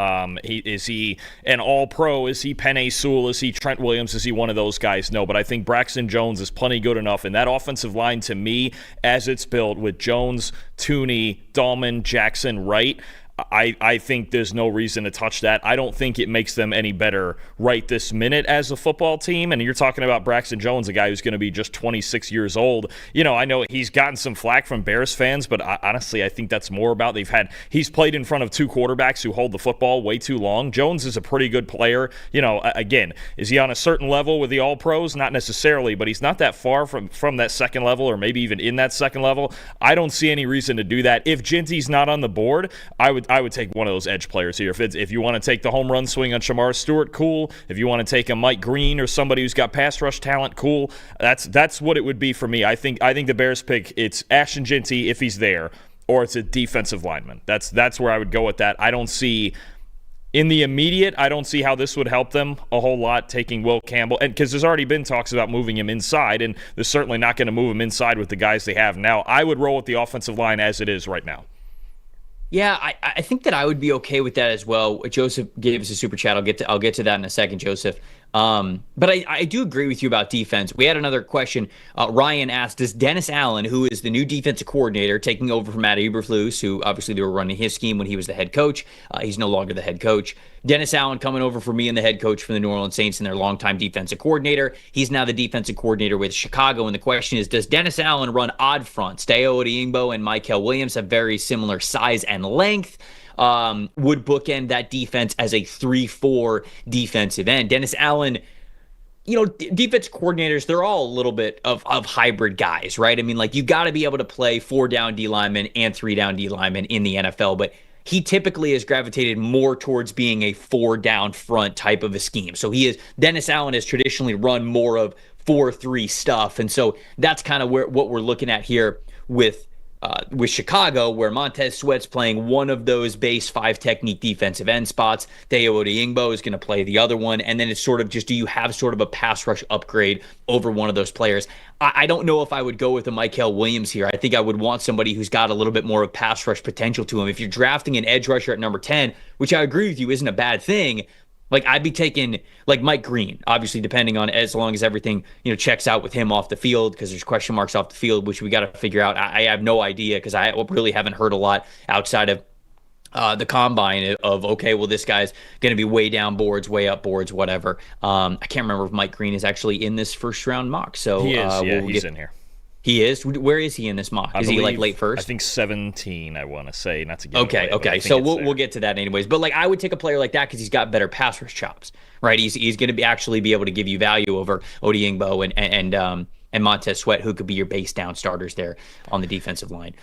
Is he an all-pro? Is he Penei Sewell? Is he Trent Williams? Is he one of those guys? No, but I think Braxton Jones is plenty good enough. And that offensive line, to me, as it's built with Jones, Thuney, Dahlman, Jackson, Wright, I think there's no reason to touch that. I don't think it makes them any better right this minute as a football team. And you're talking about Braxton Jones, a guy who's going to be just 26 years old. I know he's gotten some flack from Bears fans, but honestly, I think that's more about he's played in front of 2 quarterbacks who hold the football way too long. Jones is a pretty good player. Again, is he on a certain level with the All-Pros? Not necessarily, but he's not that far from that second level or maybe even in that second level. I don't see any reason to do that. If Genty's not on the board, I would take one of those edge players here. If you want to take the home run swing on Shamar Stewart, cool. If you want to take a Mike Green or somebody who's got pass rush talent, cool. That's what it would be for me. I think the Bears pick, it's Ashton Genty if he's there, or it's a defensive lineman. That's where I would go with that. I don't see in the immediate, I don't see how this would help them a whole lot, taking Will Campbell, and because there's already been talks about moving him inside, and they're certainly not going to move him inside with the guys they have now. I would roll with the offensive line as it is right now. Yeah, I think that I would be okay with that as well. Joseph gave us a super chat. I'll get to that in a second, Joseph. But I do agree with you about defense. We had another question. Ryan asked, does Dennis Allen, who is the new defensive coordinator, taking over from Matt Eberflus, who obviously they were running his scheme when he was the head coach. He's no longer the head coach. Dennis Allen coming over for me and the head coach from the New Orleans Saints and their longtime defensive coordinator. He's now the defensive coordinator with Chicago. And the question is, does Dennis Allen run odd fronts? Dayo Odeyingbo and Mykel Williams have very similar size and length. Would bookend that defense as a 3-4 defensive end. Dennis Allen, defense coordinators, they're all a little bit of hybrid guys, right? I mean, like, you got to be able to play 4-down D linemen and 3-down D linemen in the NFL, but he typically has gravitated more towards being a 4-down front type of a scheme. So Dennis Allen has traditionally run more of 4-3 stuff. And so that's kind of what we're looking at here with Chicago, where Montez Sweat's playing one of those base 5 technique defensive end spots. Dayo Odeyingbo is going to play the other one. And then it's sort of just, do you have sort of a pass rush upgrade over one of those players? I don't know if I would go with a Mykel Williams here. I think I would want somebody who's got a little bit more of pass rush potential to him. If you're drafting an edge rusher at number 10, which I agree with you isn't a bad thing, like, I'd be taking, like, Mike Green, obviously, depending on, as long as everything, checks out with him off the field, because there's question marks off the field, which we got to figure out. I have no idea, because I really haven't heard a lot outside of the combine of, okay, well, this guy's going to be way down boards, way up boards, whatever. I can't remember if Mike Green is actually in this first round mock. So he is, he's in here. He is? Where is he in this mock? Is he like late first? I think 17, I want to say, not to get Okay. So we'll get to that anyways. But, like, I would take a player like that because he's got better pass rush chops, right? He's going to actually be able to give you value over Odeyingbo and Montez Sweat, who could be your base down starters there on the defensive line.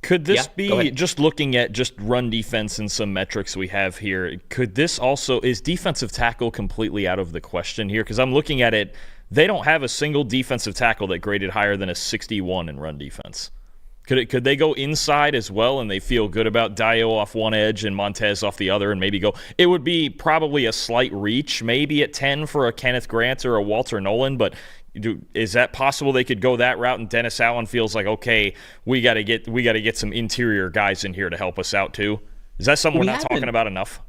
Could this be, just looking at just run defense and some metrics we have here, could this also, is defensive tackle completely out of the question here? Because I'm looking at it, they don't have a single defensive tackle that graded higher than a 61 in run defense. Could they go inside as well, and they feel good about Dayo off one edge and Montez off the other, and maybe go? It would be probably a slight reach, maybe at 10 for a Kenneth Grant or a Walter Nolan, but is that possible they could go that route? And Dennis Allen feels like, okay, we got to get some interior guys in here to help us out too. Is that something we're not talking about enough?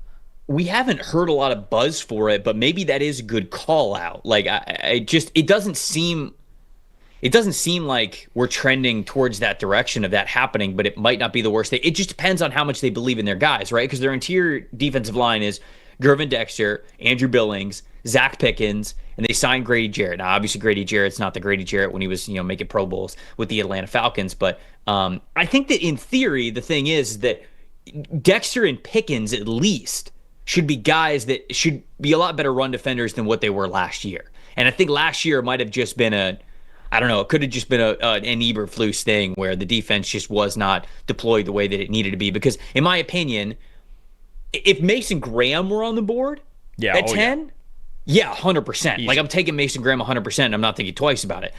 We haven't heard a lot of buzz for it, but maybe that is a good call out. Like, it doesn't seem like we're trending towards that direction of that happening, but it might not be the worst thing. It just depends on how much they believe in their guys, right? Because their interior defensive line is Gervin Dexter, Andrew Billings, Zach Pickens, and they signed Grady Jarrett. Now, obviously, Grady Jarrett's not the Grady Jarrett when he was, making Pro Bowls with the Atlanta Falcons, but I think that in theory, the thing is that Dexter and Pickens, at least, should be guys that should be a lot better run defenders than what they were last year. And I think last year might have just been it could have just been an Eberflus thing where the defense just was not deployed the way that it needed to be. Because, in my opinion, if Mason Graham were on the board at 10, 100%. Easy. Like, I'm taking Mason Graham 100%. I'm not thinking twice about it.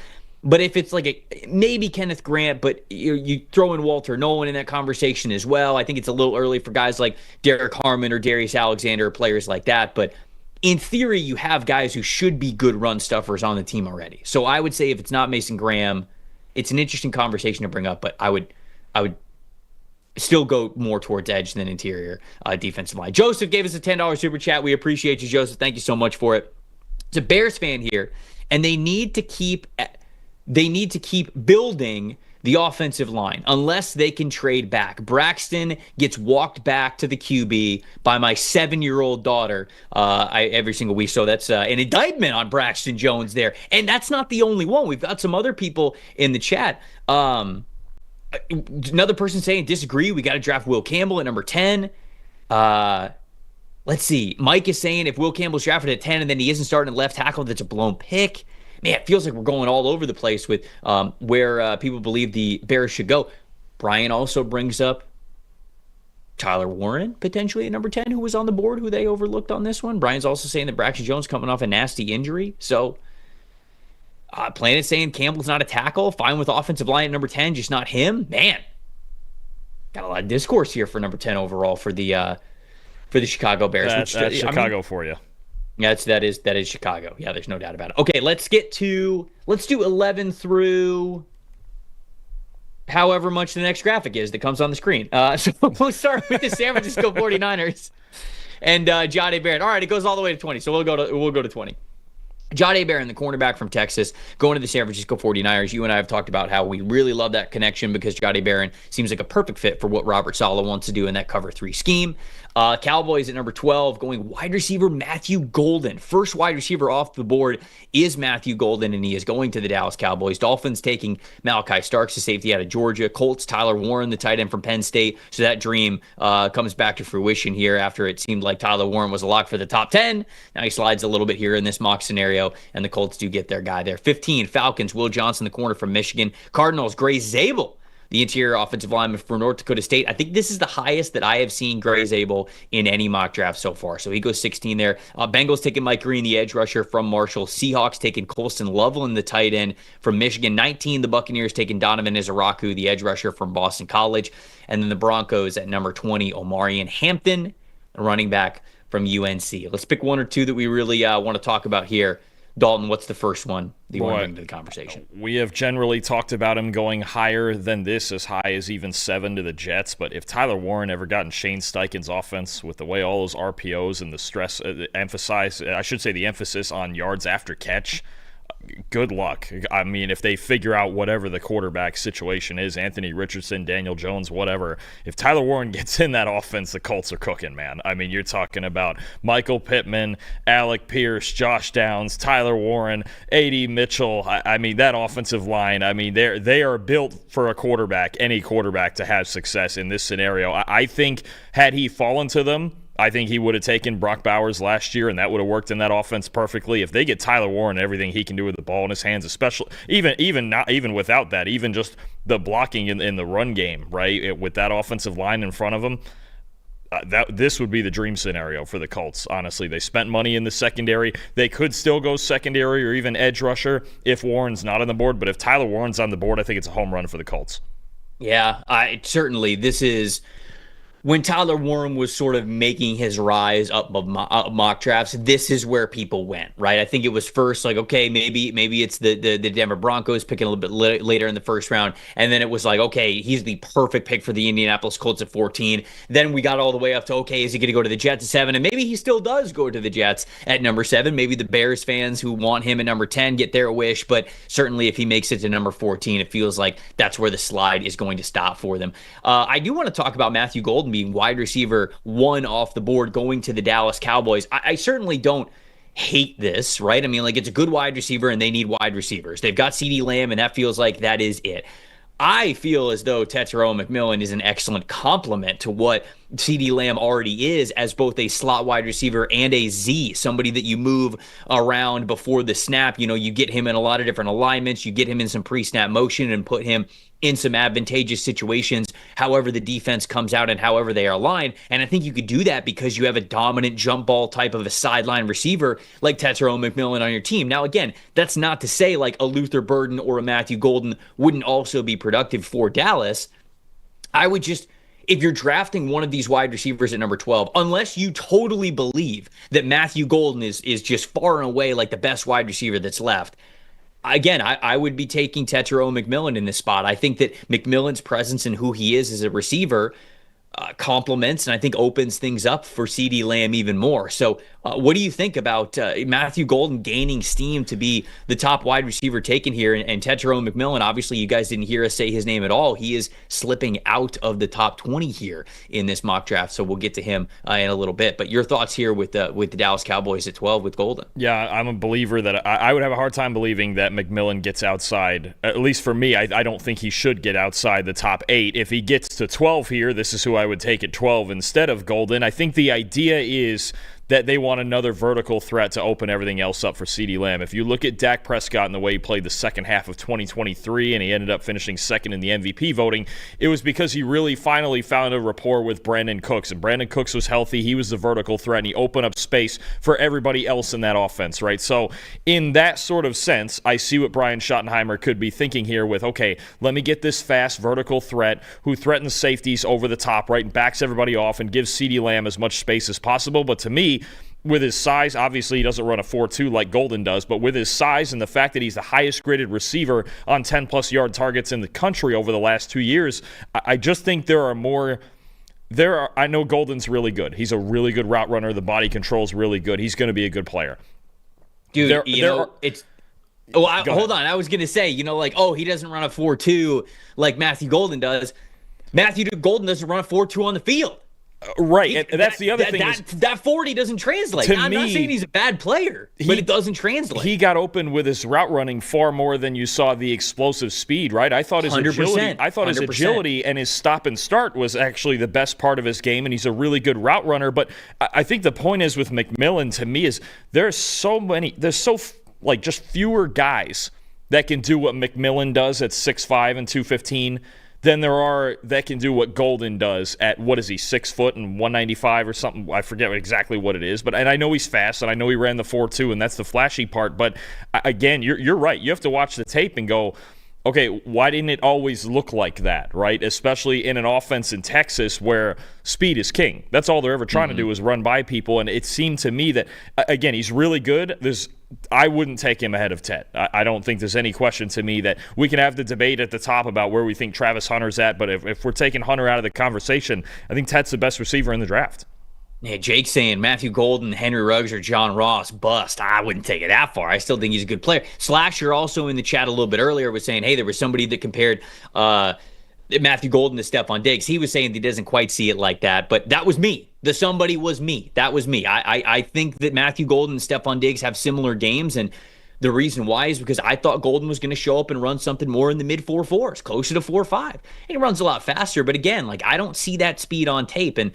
But if it's like maybe Kenneth Grant, but you throw in Walter Nolan in that conversation as well. I think it's a little early for guys like Derek Harmon or Darius Alexander, players like that. But in theory, you have guys who should be good run stuffers on the team already. So I would say if it's not Mason Graham, it's an interesting conversation to bring up. But I would still go more towards edge than interior defensive line. Joseph gave us a $10 super chat. We appreciate you, Joseph. Thank you so much for it. It's a Bears fan here, and they need to keep building the offensive line unless they can trade back. Braxton gets walked back to the QB by my 7-year-old daughter every single week. So that's an indictment on Braxton Jones there. And that's not the only one. We've got some other people in the chat. Another person saying disagree. We got to draft Will Campbell at number 10. Let's see. Mike is saying if Will Campbell's drafted at 10 and then he isn't starting at left tackle, that's a blown pick. Man, it feels like we're going all over the place with where people believe the Bears should go. Brian also brings up Tyler Warren, potentially at number 10, who was on the board, who they overlooked on this one. Brian's also saying that Braxton Jones coming off a nasty injury. So, Planet saying Campbell's not a tackle. Fine with offensive line at number 10, just not him. Man, got a lot of discourse here for number 10 overall for the Chicago Bears. That's Chicago for you. Yeah, that is Chicago. Yeah, there's no doubt about it. Okay, let's do 11 through however much the next graphic is that comes on the screen. So we'll start with the San Francisco 49ers. and Jahdae Barron. All right, it goes all the way to 20, so we'll go to 20. Jahdae Barron, the cornerback from Texas, going to the San Francisco 49ers. You and I have talked about how we really love that connection because Jahdae Barron seems like a perfect fit for what Robert Saleh wants to do in that cover 3 scheme. Cowboys at number 12, going wide receiver Matthew Golden. First wide receiver off the board is Matthew Golden, and he is going to the Dallas Cowboys. Dolphins taking Malachi Starks, the safety out of Georgia. Colts, Tyler Warren, the tight end from Penn State. So that dream comes back to fruition here after it seemed like Tyler Warren was a lock for the top 10. Now he slides a little bit here in this mock scenario, and the Colts do get their guy there. 15, Falcons, Will Johnson, the corner from Michigan. Cardinals, Gray Zabel, the interior offensive lineman for North Dakota State. I think this is the highest that I have seen Gray Zabel in any mock draft so far. So he goes 16 there. Bengals taking Mike Green, the edge rusher from Marshall. Seahawks taking Colston Loveland, the tight end from Michigan. 19, the Buccaneers taking Donovan Izaraku, the edge rusher from Boston College. And then the Broncos at number 20, Omarion Hampton, running back from UNC. Let's pick one or two that we really want to talk about here. Dalton, what's the first one that you want to bring to the conversation? We have generally talked about him going higher than this, as high as even 7 to the Jets. But if Tyler Warren ever got in Shane Steichen's offense with the way all those RPOs and the stress, the emphasis on yards after catch, good luck. I mean, if they figure out whatever the quarterback situation is, Anthony Richardson, Daniel Jones, whatever, if Tyler Warren gets in that offense, the Colts are cooking, man. I mean, you're talking about Michael Pittman, Alec Pierce, Josh Downs, Tyler Warren, A.D. Mitchell. I mean, that offensive line, I mean, they are built for a quarterback, any quarterback, to have success in this scenario. I think had he fallen to them, I think he would have taken Brock Bowers last year, and that would have worked in that offense perfectly. If they get Tyler Warren and everything he can do with the ball in his hands, especially even without that, even just the blocking in the run game, right, with that offensive line in front of him, this would be the dream scenario for the Colts. Honestly, they spent money in the secondary. They could still go secondary or even edge rusher if Warren's not on the board. But if Tyler Warren's on the board, I think it's a home run for the Colts. Yeah, certainly. This is when Tyler Warren was sort of making his rise up of mock drafts. This is where people went, right? I think it was first like, okay, maybe it's the Denver Broncos picking a little bit later in the first round, and then it was like, okay, he's the perfect pick for the Indianapolis Colts at 14. Then we got all the way up to, okay, is he going to go to the Jets at 7? And maybe he still does go to the Jets at number 7. Maybe the Bears fans who want him at number 10 get their wish, but certainly if he makes it to number 14, it feels like that's where the slide is going to stop for them. I do want to talk about Matthew Golden being wide receiver 1 off the board going to the Dallas Cowboys. I certainly don't hate this, right? I mean, like, it's a good wide receiver and they need wide receivers. They've got CeeDee Lamb and that feels like that is it. I feel as though Tetairoa McMillan is an excellent complement to what CeeDee Lamb already is as both a slot wide receiver and a Z, somebody that you move around before the snap. You know, you get him in a lot of different alignments. You get him in some pre-snap motion and put him in some advantageous situations, however the defense comes out and however they are aligned. And I think you could do that because you have a dominant jump ball type of a sideline receiver like Tetairoa McMillan on your team. Now, again, that's not to say like a Luther Burden or a Matthew Golden wouldn't also be productive for Dallas. I would just, if you're drafting one of these wide receivers at number 12, unless you totally believe that Matthew Golden is just far and away like the best wide receiver that's left, again, I would be taking Tetairoa McMillan in this spot. I think that McMillan's presence and who he is as a receiver complements and I think opens things up for CeeDee Lamb even more. So what do you think about Matthew Golden gaining steam to be the top wide receiver taken here? And Tetairoa McMillan, obviously you guys didn't hear us say his name at all. He is slipping out of the top 20 here in this mock draft. So we'll get to him in a little bit. But your thoughts here with the Dallas Cowboys at 12 with Golden? Yeah, I'm a believer that I would have a hard time believing that McMillan gets outside. At least for me, I don't think he should get outside the top 8. If he gets to 12 here, this is who I would take at 12 instead of Golden. I think the idea is that they want another vertical threat to open everything else up for CeeDee Lamb. If you look at Dak Prescott and the way he played the second half of 2023 and he ended up finishing second in the MVP voting, it was because he really finally found a rapport with Brandon Cooks. And Brandon Cooks was healthy. He was the vertical threat, and he opened up space for everybody else in that offense, right? So in that sort of sense, I see what Brian Schottenheimer could be thinking here with, okay, let me get this fast vertical threat who threatens safeties over the top, right, and backs everybody off and gives CeeDee Lamb as much space as possible. But to me, with his size, obviously he doesn't run a 4.2 like Golden does, but with his size and the fact that he's the highest graded receiver on 10-plus yard targets in the country over the last 2 years, I just think there are more I know Golden's really good. He's a really good route runner. The body control's really good. He's going to be a good player. Dude, hold on. I was going to say, he doesn't run a 4.2 like Matthew Golden does. Matthew Golden doesn't run a 4.2 on the field. Right, and that's the other thing. That 40 doesn't translate. I'm not saying he's a bad player, but it doesn't translate. He got open with his route running far more than you saw the explosive speed, right? I thought his 100%, agility and his stop and start was actually the best part of his game, and he's a really good route runner. But I think the point is with McMillan, to me, is just fewer guys that can do what McMillan does at 6'5" and 215 than there are that can do what Golden does at, 6 foot and 195 or something. I forget exactly what it is, and I know he's fast, and I know he ran the 4.2, and that's the flashy part. But again, you're right. You have to watch the tape and go, okay, why didn't it always look like that, right? Especially in an offense in Texas where speed is king. That's all they're ever trying to do is run by people, and it seemed to me that, again, he's really good. I wouldn't take him ahead of Tet. I don't think there's any question to me that we can have the debate at the top about where we think Travis Hunter's at, but if we're taking Hunter out of the conversation, I think Tet's the best receiver in the draft. Yeah, Jake's saying Matthew Golden, Henry Ruggs, or John Ross, bust. I wouldn't take it that far. I still think he's a good player. Slasher also in the chat a little bit earlier was saying, hey, there was somebody that compared Matthew Golden to Stephon Diggs. He was saying he doesn't quite see it like that, but that was me. The somebody was me. That was me. I think that Matthew Golden and Stephon Diggs have similar games, and the reason why is because I thought Golden was going to show up and run something more in the mid 4.4s, closer to 4.5. And he runs a lot faster, but again, I don't see that speed on tape. And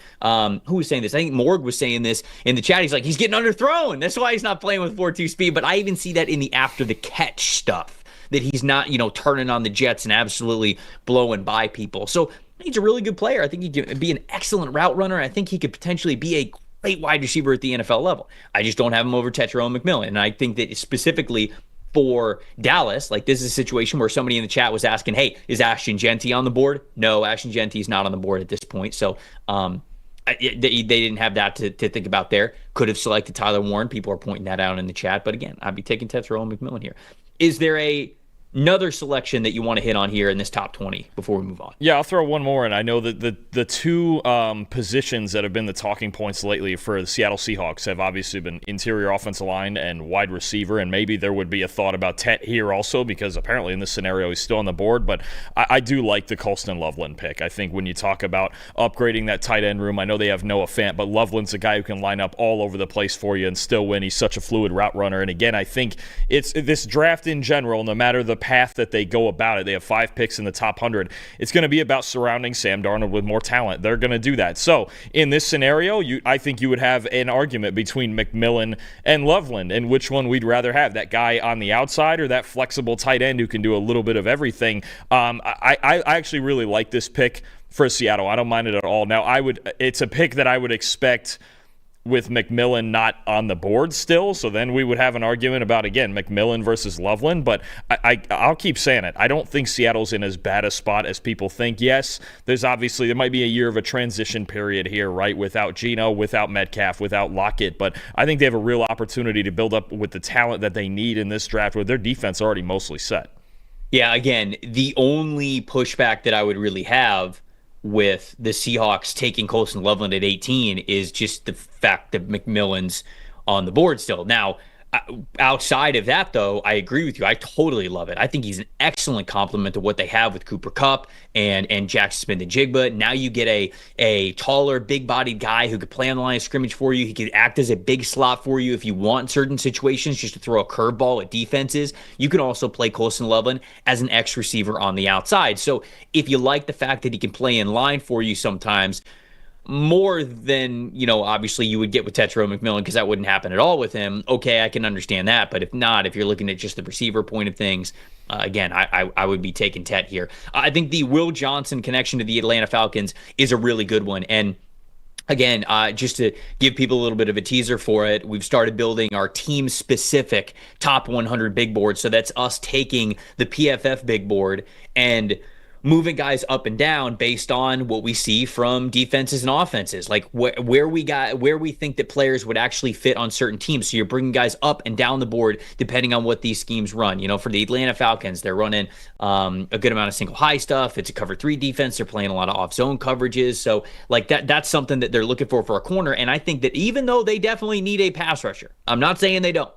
who was saying this? I think Morg was saying this in the chat. He's like, he's getting underthrown. That's why he's not playing with 4.2 speed. But I even see that in the after the catch stuff, that he's not, turning on the jets and absolutely blowing by people. So he's a really good player. I think he could be an excellent route runner. I think he could potentially be a great wide receiver at the NFL level. I just don't have him over Tetro and McMillan. And I think that specifically for Dallas, this is a situation where somebody in the chat was asking, hey, is Ashton Genty on the board? No, Ashton Genty is not on the board at this point. So they didn't have that to think about there. Could have selected Tyler Warren. People are pointing that out in the chat. But again, I'd be taking Tetro and McMillan here. Is there another selection that you want to hit on here in this top 20 before we move on? Yeah, I'll throw one more in. I know that the two positions that have been the talking points lately for the Seattle Seahawks have obviously been interior offensive line and wide receiver, and maybe there would be a thought about Tet here also, because apparently in this scenario he's still on the board, but I do like the Colston Loveland pick. I think when you talk about upgrading that tight end room, I know they have Noah Fant, but Loveland's a guy who can line up all over the place for you and still win. He's such a fluid route runner, and again, I think it's this draft in general, no matter the path that they go about it. They have 5 picks in the top 100. It's going to be about surrounding Sam Darnold with more talent. They're going to do that. So in this scenario, I think you would have an argument between McMillan and Loveland, and which one we'd rather have, that guy on the outside or that flexible tight end who can do a little bit of everything. I actually really like this pick for Seattle. I don't mind it at all. Now, it's a pick that I would expect with McMillan not on the board still, so then we would have an argument about, again, McMillan versus Loveland, but I'll keep saying it. I don't think Seattle's in as bad a spot as people think. Yes, there might be a year of a transition period here, right, without Geno, without Metcalf, without Lockett, but I think they have a real opportunity to build up with the talent that they need in this draft with their defense already mostly set. Yeah, again, the only pushback that I would really have with the Seahawks taking Colston Loveland at 18 is just the fact that McMillan's on the board still. Now, outside of that, though, I agree with you. I totally love it. I think he's an excellent complement to what they have with Cooper Kupp and Jackson Smith-Njigba. Now you get a taller, big-bodied guy who could play on the line of scrimmage for you. He could act as a big slot for you if you want certain situations, just to throw a curveball at defenses. You can also play Colston Loveland as an X receiver on the outside. So if you like the fact that he can play in line for you sometimes, more than, obviously you would get with Tetro McMillan, because that wouldn't happen at all with him. Okay, I can understand that. But if not, if you're looking at just the receiver point of things, again, I would be taking Tet here. I think the Will Johnson connection to the Atlanta Falcons is a really good one. And again, just to give people a little bit of a teaser for it, we've started building our team-specific top 100 big board. So that's us taking the PFF big board and moving guys up and down based on what we see from defenses and offenses, like where we think that players would actually fit on certain teams. So you're bringing guys up and down the board depending on what these schemes run. For the Atlanta Falcons, they're running a good amount of single high stuff. It's a cover 3 defense. They're playing a lot of off zone coverages. So like that's something that they're looking for a corner. And I think that even though they definitely need a pass rusher, I'm not saying they don't,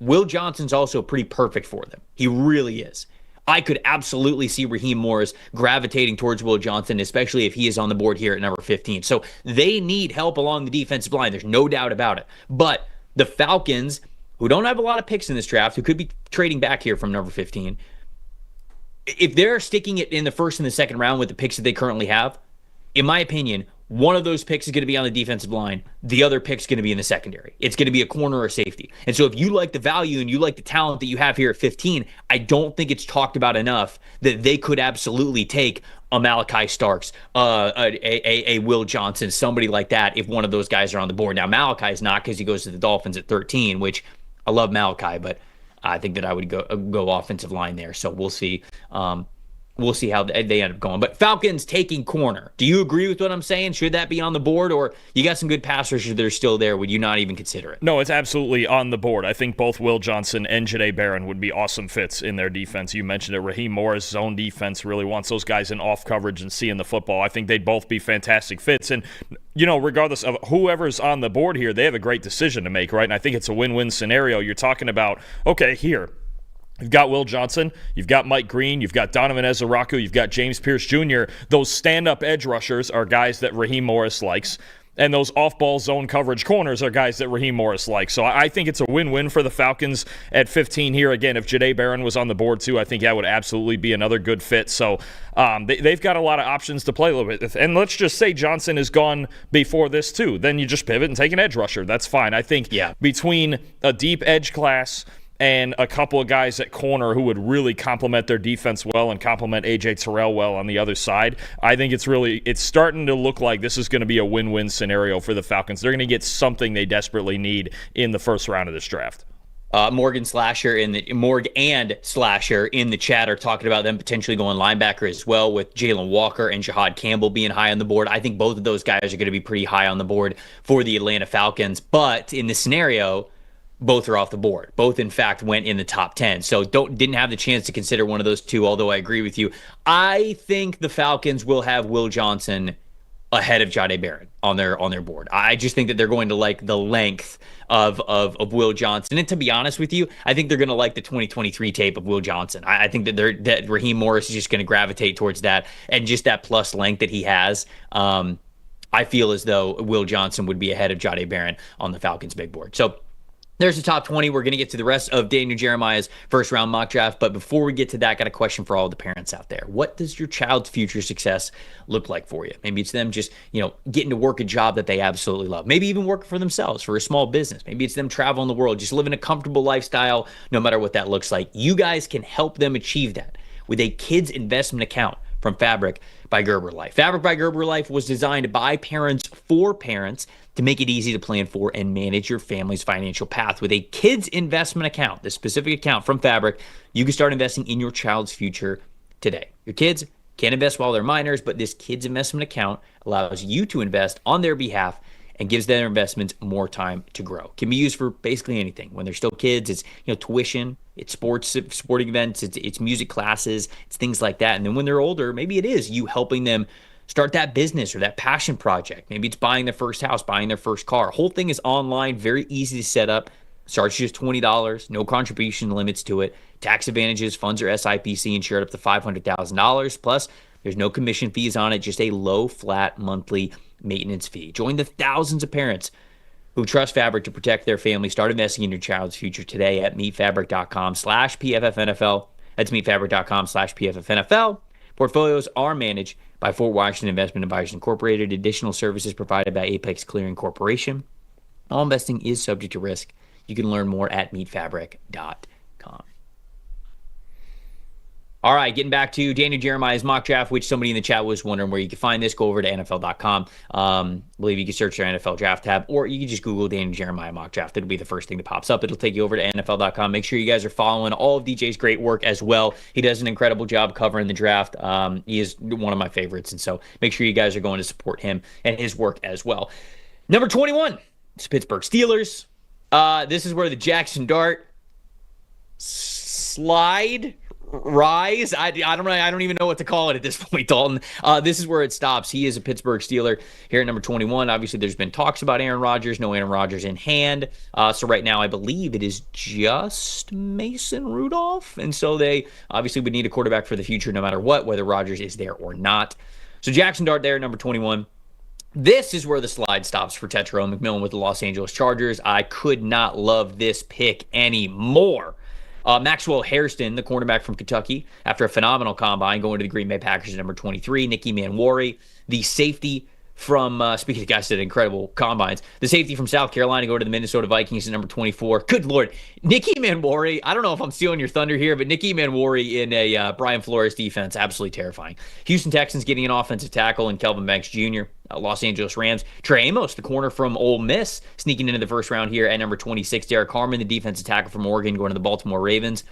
Will Johnson's also pretty perfect for them. He really is. I could absolutely see Raheem Morris gravitating towards Will Johnson, especially if he is on the board here at number 15. So they need help along the defensive line. There's no doubt about it. But the Falcons, who don't have a lot of picks in this draft, who could be trading back here from number 15, if they're sticking it in the first and the second round with the picks that they currently have, in my opinion, one of those picks is going to be on the defensive line. The other pick's going to be in the secondary. It's going to be a corner or safety. And so if you like the value and you like the talent that you have here at 15, I don't think it's talked about enough that they could absolutely take a Malachi Starks, a Will Johnson, somebody like that if one of those guys are on the board. Now, Malachi's not because he goes to the Dolphins at 13, which I love Malachi, but I think that I would go offensive line there. So we'll see. We'll see how they end up going. But Falcons taking corner. Do you agree with what I'm saying? Should that be on the board? Or you got some good pass rushers that are still there. Would you not even consider it? No, it's absolutely on the board. I think both Will Johnson and Jahdae Barron would be awesome fits in their defense. You mentioned it. Raheem Morris' zone defense really wants those guys in off coverage and seeing the football. I think they'd both be fantastic fits. And, regardless of whoever's on the board here, they have a great decision to make, right? And I think it's a win-win scenario. You're talking about, okay, here, you've got Will Johnson, you've got Mike Green, you've got Donovan Ezeraku, you've got James Pierce Jr. Those stand-up edge rushers are guys that Raheem Morris likes, and those off-ball zone coverage corners are guys that Raheem Morris likes. So I think it's a win-win for the Falcons at 15 here. Again, if Jahdae Barron was on the board too, I think that would absolutely be another good fit. So they've got a lot of options to play with. And let's just say Johnson is gone before this too. Then you just pivot and take an edge rusher. That's fine. I think between a deep edge class and a couple of guys at corner who would really complement their defense well and complement A.J. Terrell well on the other side, I think it's starting to look like this is going to be a win-win scenario for the Falcons. They're going to get something they desperately need in the first round of this draft. Morg and Slasher in the chat are talking about them potentially going linebacker as well, with Jalen Walker and Jahad Campbell being high on the board. I think both of those guys are going to be pretty high on the board for the Atlanta Falcons. But in this scenario, both are off the board. Both, in fact, went in the top 10. So didn't have the chance to consider one of those two, although I agree with you. I think the Falcons will have Will Johnson ahead of Jahdae Barron on their board. I just think that they're going to like the length of Will Johnson. And to be honest with you, I think they're going to like the 2023 tape of Will Johnson. I think that Raheem Morris is just going to gravitate towards that, and just that plus length that he has. I feel as though Will Johnson would be ahead of Jahdae Barron on the Falcons' big board. So there's the top 20. We're going to get to the rest of Daniel Jeremiah's first round mock draft. But before we get to that, I got a question for all the parents out there. What does your child's future success look like for you? Maybe it's them just, getting to work a job that they absolutely love. Maybe even working for themselves, for a small business. Maybe it's them traveling the world, just living a comfortable lifestyle, no matter what that looks like. You guys can help them achieve that with a kids investment account from Fabric by Gerber Life. Fabric by Gerber Life was designed by parents for parents to make it easy to plan for and manage your family's financial path. With a kids investment account, this specific account from Fabric, you can start investing in your child's future today. Your kids can't invest while they're minors, but this kids investment account allows you to invest on their behalf and gives their investments more time to grow. It can be used for basically anything. When they're still kids, it's tuition, it's sporting events, it's music classes, it's things like that. And then when they're older, maybe it is you helping them start that business or that passion project. Maybe it's buying their first house, buying their first car. Whole thing is online, very easy to set up. Starts just $20, no contribution limits to it. Tax advantages, funds are SIPC insured up to $500,000. Plus, there's no commission fees on it, just a low, flat monthly maintenance fee. Join the thousands of parents who trust Fabric to protect their family. Start investing in your child's future today at meetfabric.com/PFFNFL. That's meetfabric.com/PFFNFL. Portfolios are managed by Fort Washington Investment Advisors Incorporated. Additional services provided by Apex Clearing Corporation. All investing is subject to risk. You can learn more at meetfabric.com. All right, getting back to Daniel Jeremiah's mock draft, which somebody in the chat was wondering where you can find this. Go over to NFL.com. I believe you can search their NFL draft tab, or you can just Google Daniel Jeremiah mock draft. It'll be the first thing that pops up. It'll take you over to NFL.com. Make sure you guys are following all of DJ's great work as well. He does an incredible job covering the draft. He is one of my favorites, and so make sure you guys are going to support him and his work as well. Number 21, it's Pittsburgh Steelers. This is where the Jackson Dart rise. I don't even know what to call it at this point, Dalton. This is where it stops. He is a Pittsburgh Steeler here at number 21. Obviously, there's been talks about Aaron Rodgers. No Aaron Rodgers in hand. So right now, I believe it is just Mason Rudolph. And so they obviously would need a quarterback for the future no matter what, whether Rodgers is there or not. So Jackson Dart there at number 21. This is where the slide stops for Tetairoa McMillan with the Los Angeles Chargers. I could not love this pick anymore. Maxwell Hairston, the cornerback from Kentucky, after a phenomenal combine, going to the Green Bay Packers at number 23. Nicky Manwari, the safety from, speaking of guys that had incredible combines, the safety from South Carolina, go to the Minnesota Vikings at number 24. Good Lord. Nicky Manwari, I don't know if I'm stealing your thunder here, but Nicky Manwari in a Brian Flores defense, absolutely terrifying. Houston Texans getting an offensive tackle and Kelvin Banks Jr., Los Angeles Rams. Trey Amos, the corner from Ole Miss, sneaking into the first round here at number 26. Derek Harmon, the defensive tackle from Oregon, going to the Baltimore Ravens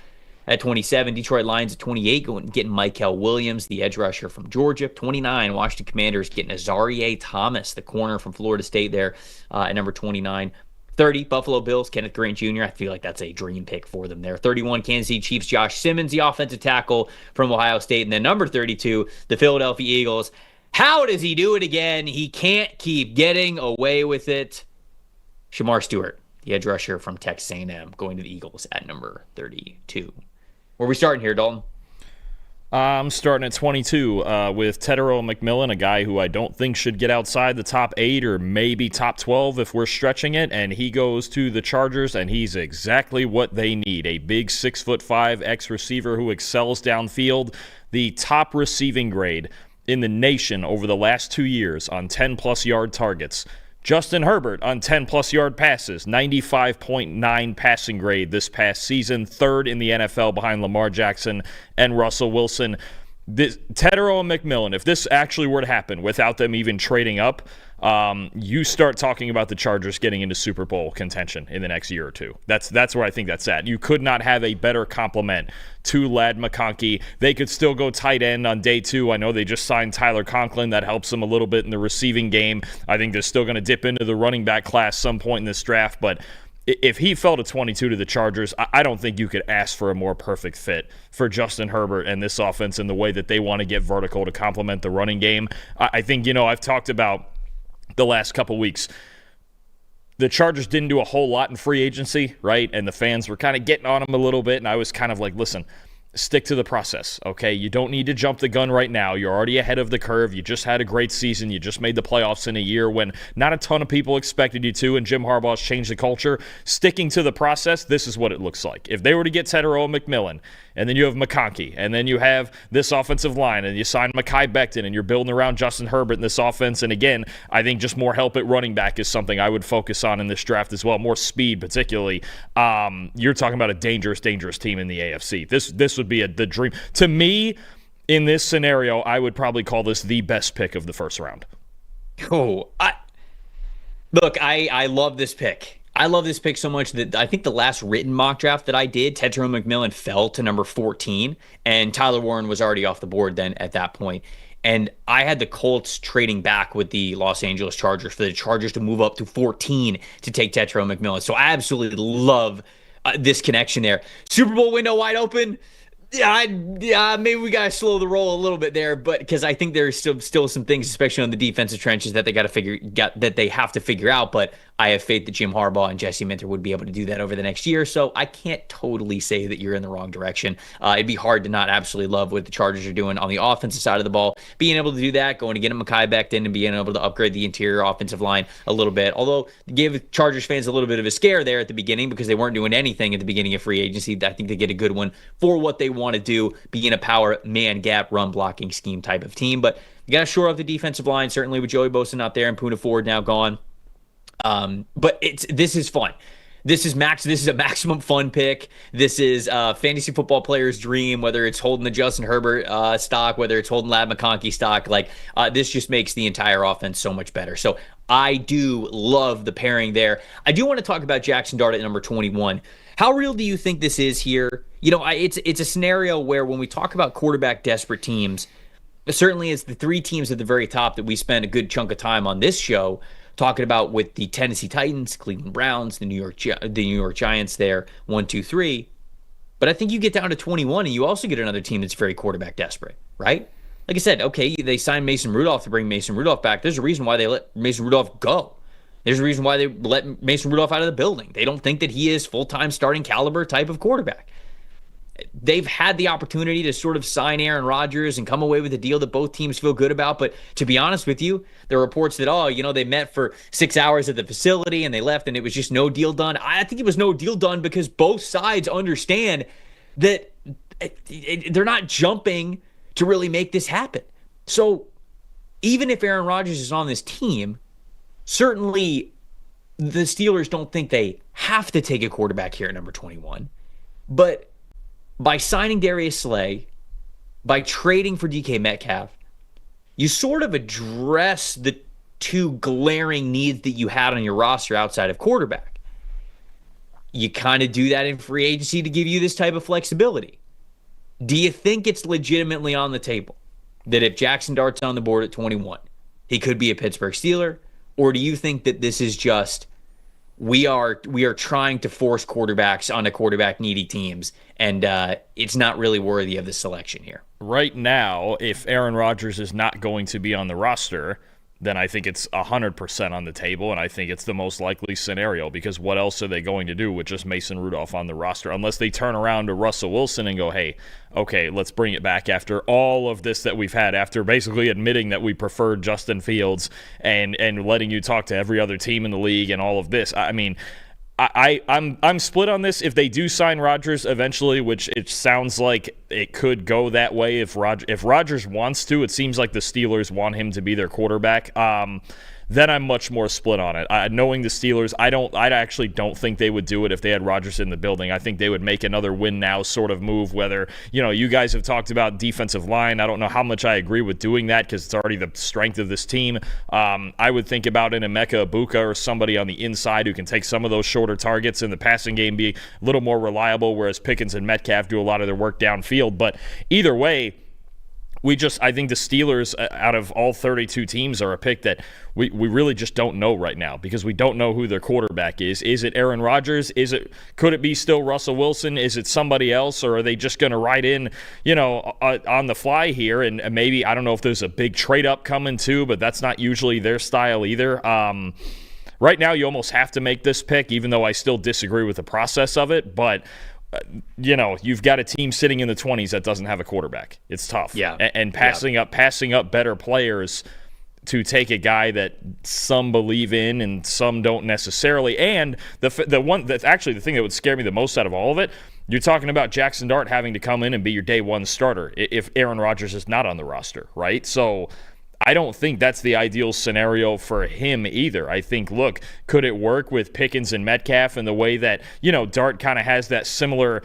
at 27. Detroit Lions at 28, getting Michael Williams, the edge rusher from Georgia. 29, Washington Commanders getting Azareye'h Thomas, the corner from Florida State there at number 29. 30, Buffalo Bills, Kenneth Grant Jr. I feel like that's a dream pick for them there. 31, Kansas City Chiefs, Josh Simmons, the offensive tackle from Ohio State. And then number 32, the Philadelphia Eagles. How does he do it again? He can't keep getting away with it. Shamar Stewart, the edge rusher from Texas A&M, going to the Eagles at number 32. Where are we starting here, Dalton? I'm starting at 22 with Tetairoa McMillan, a guy who I don't think should get outside the top 8 or maybe top 12 if we're stretching it, and he goes to the Chargers, and he's exactly what they need, a big 6'5" ex-receiver who excels downfield, the top receiving grade in the nation over the last 2 years on 10-plus yard targets. Justin Herbert on 10-plus yard passes, 95.9 passing grade this past season, third in the NFL behind Lamar Jackson and Russell Wilson. Tetairoa McMillan, if this actually were to happen without them even trading up, you start talking about the Chargers getting into Super Bowl contention in the next year or two. That's where I think that's at. You could not have a better complement to Ladd McConkey. They could still go tight end on day 2. I know they just signed Tyler Conklin. That helps them a little bit in the receiving game. I think they're still going to dip into the running back class some point in this draft, but if he fell to 22 to the Chargers, I don't think you could ask for a more perfect fit for Justin Herbert and this offense and the way that they want to get vertical to complement the running game. I think, I've talked about the last couple weeks. The Chargers didn't do a whole lot in free agency, right? And the fans were kind of getting on them a little bit, and I was kind of like, listen, stick to the process, okay? You don't need to jump the gun right now. You're already ahead of the curve. You just had a great season. You just made the playoffs in a year when not a ton of people expected you to, and Jim Harbaugh's changed the culture. Sticking to the process, this is what it looks like. If they were to get Tetairoa McMillan, and then you have McConkey, and then you have this offensive line, and you sign Mekhi Becton, and you're building around Justin Herbert in this offense. And again, I think just more help at running back is something I would focus on in this draft as well, more speed particularly. You're talking about a dangerous, dangerous team in the AFC. This would be the dream. To me, in this scenario, I would probably call this the best pick of the first round. Oh, I love this pick. I love this pick so much that I think the last written mock draft that I did, Tetairoa McMillan fell to number 14, and Tyler Warren was already off the board then at that point. And I had the Colts trading back with the Los Angeles Chargers for the Chargers to move up to 14 to take Tetairoa McMillan. So I absolutely love this connection there. Super Bowl window wide open. Yeah, maybe we gotta slow the roll a little bit there, but because I think there's still some things, especially on the defensive trenches, that they have to figure out. But I have faith that Jim Harbaugh and Jesse Minter would be able to do that over the next year. So I can't totally say that you're in the wrong direction. It'd be hard to not absolutely love what the Chargers are doing on the offensive side of the ball. Being able to do that, going to get Mekhi Becton and being able to upgrade the interior offensive line a little bit. Although gave Chargers fans a little bit of a scare there at the beginning because they weren't doing anything at the beginning of free agency. I think they get a good one for what they want to do, being a power man gap run blocking scheme type of team. But you got to shore up the defensive line, certainly with Joey Bosa not there and Poona Ford now gone. But this is fun. This is a maximum fun pick. This is a fantasy football player's dream, whether it's holding the Justin Herbert stock, whether it's holding Lad McConkey stock. Like, this just makes the entire offense so much better. So I do love the pairing there. I do want to talk about Jackson Dart at number 21. How real do you think this is here? You know, it's a scenario where when we talk about quarterback desperate teams, certainly it's the three teams at the very top that we spend a good chunk of time on this show talking about, with the Tennessee Titans, Cleveland Browns, the New York Giants there, 1, 2, 3. But I think you get down to 21 and you also get another team that's very quarterback desperate, right? Like I said, okay, they signed Mason Rudolph to bring Mason Rudolph back. There's a reason why they let Mason Rudolph go. There's a reason why they let Mason Rudolph out of the building. They don't think that he is full-time starting caliber type of quarterback. They've had the opportunity to sort of sign Aaron Rodgers and come away with a deal that both teams feel good about. But to be honest with you, there are reports that, they met for 6 hours at the facility and they left and it was just no deal done. I think it was no deal done because both sides understand that they're not jumping to really make this happen. So even if Aaron Rodgers is on this team, certainly the Steelers don't think they have to take a quarterback here at number 21. But by signing Darius Slay, by trading for DK Metcalf, you sort of address the two glaring needs that you had on your roster outside of quarterback. You kind of do that in free agency to give you this type of flexibility. Do you think it's legitimately on the table that if Jackson Dart's on the board at 21, he could be a Pittsburgh Steeler? Or do you think that this is just we are trying to force quarterbacks onto quarterback needy teams, and it's not really worthy of the selection here? Right now, if Aaron Rodgers is not going to be on the roster, then I think it's 100% on the table, and I think it's the most likely scenario, because what else are they going to do with just Mason Rudolph on the roster? Unless they turn around to Russell Wilson and go, hey, okay, let's bring it back after all of this that we've had, after basically admitting that we preferred Justin Fields and letting you talk to every other team in the league and all of this. I mean, I'm split on this. If they do sign Rodgers eventually, which it sounds like it could go that way, if Rodgers wants to, it seems like the Steelers want him to be their quarterback. Then I'm much more split on it. Knowing the Steelers, I actually don't think they would do it if they had Rodgers in the building. I think they would make another win now sort of move, whether, you guys have talked about defensive line. I don't know how much I agree with doing that because it's already the strength of this team. I would think about an Emeka Ibuka or somebody on the inside who can take some of those shorter targets in the passing game, be a little more reliable, whereas Pickens and Metcalf do a lot of their work downfield. But either way, I think the Steelers, out of all 32 teams, are a pick that we really just don't know right now, because we don't know who their quarterback is. Is it Aaron Rodgers? Could it be still Russell Wilson? Is it somebody else? Or are they just going to ride in, on the fly here? And maybe, I don't know if there's a big trade up coming too, but that's not usually their style either. Right now, you almost have to make this pick, even though I still disagree with the process of it. But you've got a team sitting in the 20s that doesn't have a quarterback. It's tough. Yeah. And passing up better players to take a guy that some believe in and some don't necessarily. And the thing that would scare me the most out of all of it, you're talking about Jackson Dart having to come in and be your day one starter if Aaron Rodgers is not on the roster, right? So I don't think that's the ideal scenario for him either. I think, look, could it work with Pickens and Metcalf in the way that, Dart kind of has that similar,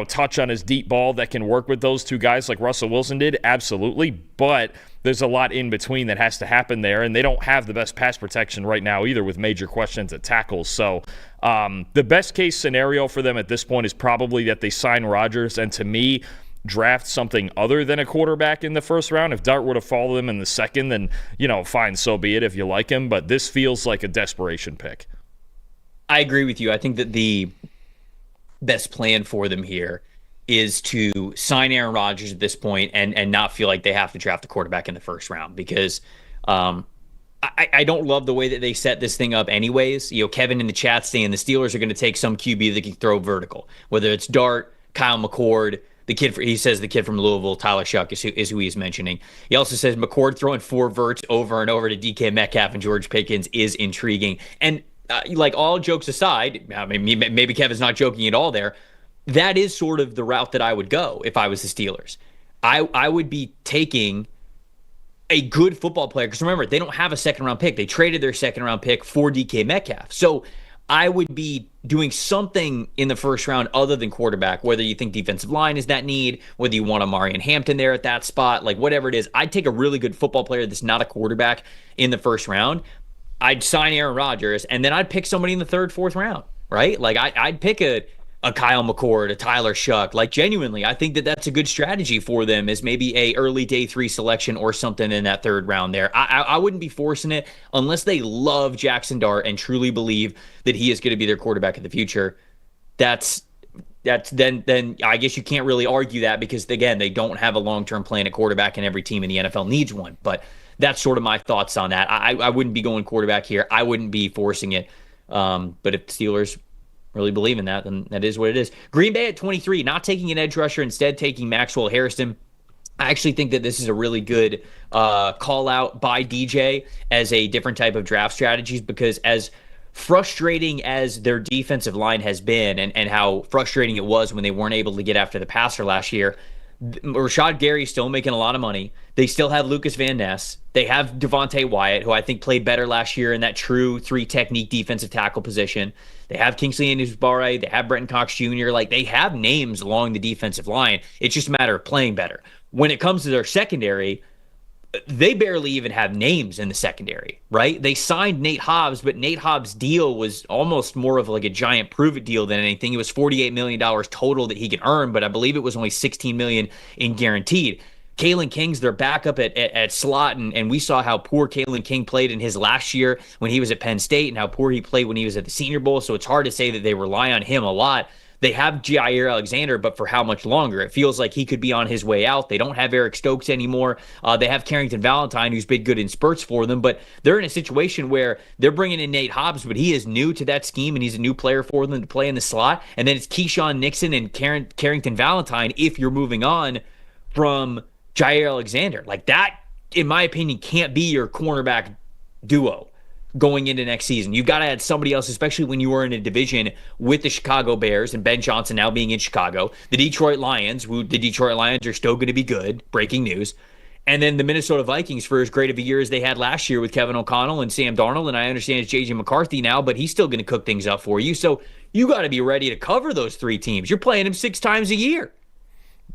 touch on his deep ball that can work with those two guys like Russell Wilson did? Absolutely. But there's a lot in between that has to happen there, and they don't have the best pass protection right now either, with major questions at tackles. So the best case scenario for them at this point is probably that they sign Rodgers, and to me, draft something other than a quarterback in the first round. If Dart were to follow them in the second, then, fine, so be it if you like him. But this feels like a desperation pick. I agree with you. I think that the best plan for them here is to sign Aaron Rodgers at this point and not feel like they have to draft a quarterback in the first round, because I don't love the way that they set this thing up anyways. Kevin in the chat saying the Steelers are going to take some QB that can throw vertical, whether it's Dart, Kyle McCord, he says the kid from Louisville, Tyler Shuck, is who he's mentioning. He also says McCord throwing 4 verts over and over to DK Metcalf and George Pickens is intriguing. And all jokes aside, maybe Kevin's not joking at all there, that is sort of the route that I would go if I was the Steelers. I would be taking a good football player, because remember, they don't have a second-round pick. They traded their second-round pick for DK Metcalf. So I would be doing something in the first round other than quarterback, whether you think defensive line is that need, whether you want a Marion Hampton there at that spot, like whatever it is. I'd take a really good football player that's not a quarterback in the first round. I'd sign Aaron Rodgers, and then I'd pick somebody in the third, fourth round, right? Like I'd pick a Kyle McCord, a Tyler Shuck. Like genuinely, I think that that's a good strategy for them, is maybe a early day 3 selection or something in that third round there. I wouldn't be forcing it unless they love Jackson Dart and truly believe that he is going to be their quarterback in the future. That's then I guess you can't really argue that, because again, they don't have a long-term plan at quarterback, and every team in the NFL needs one. But that's sort of my thoughts on that. I wouldn't be going quarterback here. I wouldn't be forcing it. But if the Steelers really believe in that, then that is what it is. Green Bay at 23, not taking an edge rusher, instead taking Maxwell Harrison. I actually think that this is a really good call out by DJ as a different type of draft strategies, because as frustrating as their defensive line has been, and how frustrating it was when they weren't able to get after the passer last year, Rashad Gary's still making a lot of money. They still have Lucas Van Ness. They have Devontae Wyatt, who I think played better last year in that true 3-technique defensive tackle position. They have Kingsley Enagbare. They have Brenton Cox Jr. Like, they have names along the defensive line. It's just a matter of playing better. When it comes to their secondary, they barely even have names in the secondary, right? They signed Nate Hobbs, but Nate Hobbs' deal was almost more of like a giant prove-it deal than anything. It was $48 million total that he could earn, but I believe it was only $16 million in guaranteed. Kalen King's their backup at slot, and we saw how poor Kalen King played in his last year when he was at Penn State, and how poor he played when he was at the Senior Bowl, so it's hard to say that they rely on him a lot. They have Jair Alexander, but for how much longer? It feels like he could be on his way out. They don't have Eric Stokes anymore. They have Carrington Valentine, who's been good in spurts for them, but they're in a situation where they're bringing in Nate Hobbs, but he is new to that scheme, and he's a new player for them to play in the slot. And then it's Keyshawn Nixon and Carrington Valentine if you're moving on from Jair Alexander. Like, that, in my opinion, can't be your cornerback duo going into next season. You've got to add somebody else, especially when you are in a division with the Chicago Bears and Ben Johnson now being in Chicago, the Detroit Lions, who the Detroit Lions are still going to be good, breaking news, and then the Minnesota Vikings, for as great of a year as they had last year with Kevin O'Connell and Sam Darnold, and I understand it's J.J. McCarthy now, but he's still going to cook things up for you. So you got to be ready to cover those 3 teams. You're playing them 6 times a year.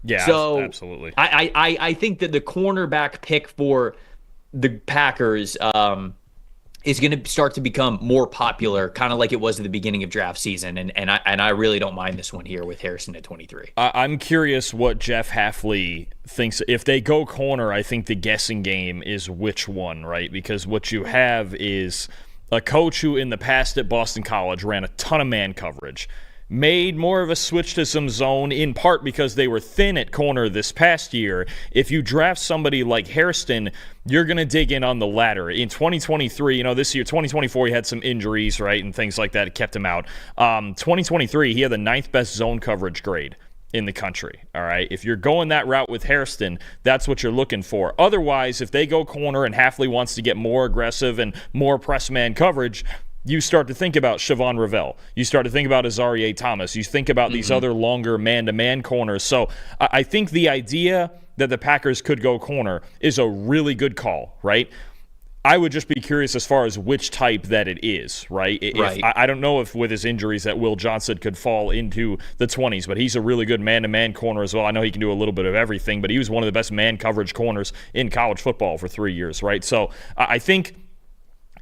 Yeah, so absolutely. I think that the cornerback pick for the Packers is going to start to become more popular, kind of like it was at the beginning of draft season, and I really don't mind this one here with Harrison at 23. I'm curious what Jeff Hafley thinks. If they go corner, I think the guessing game is which one, right? Because what you have is a coach who in the past at Boston College ran a ton of man coverage, made more of a switch to some zone, in part because they were thin at corner this past year. If you draft somebody like Hairston, you're going to dig in on the ladder. In 2023, this year, 2024, he had some injuries, right, and things like that kept him out. 2023, he had the 9th best zone coverage grade in the country, all right? If you're going that route with Hairston, that's what you're looking for. Otherwise, if they go corner and Hafley wants to get more aggressive and more press man coverage, you start to think about Siobhan Ravel. You start to think about Azarie Thomas. You think about these other longer man-to-man corners. So I think the idea that the Packers could go corner is a really good call, right? I would just be curious as far as which type that it is, right? Right. I don't know if with his injuries that Will Johnson could fall into the 20s, but he's a really good man-to-man corner as well. I know he can do a little bit of everything, but he was one of the best man coverage corners in college football for 3 years, right? So I think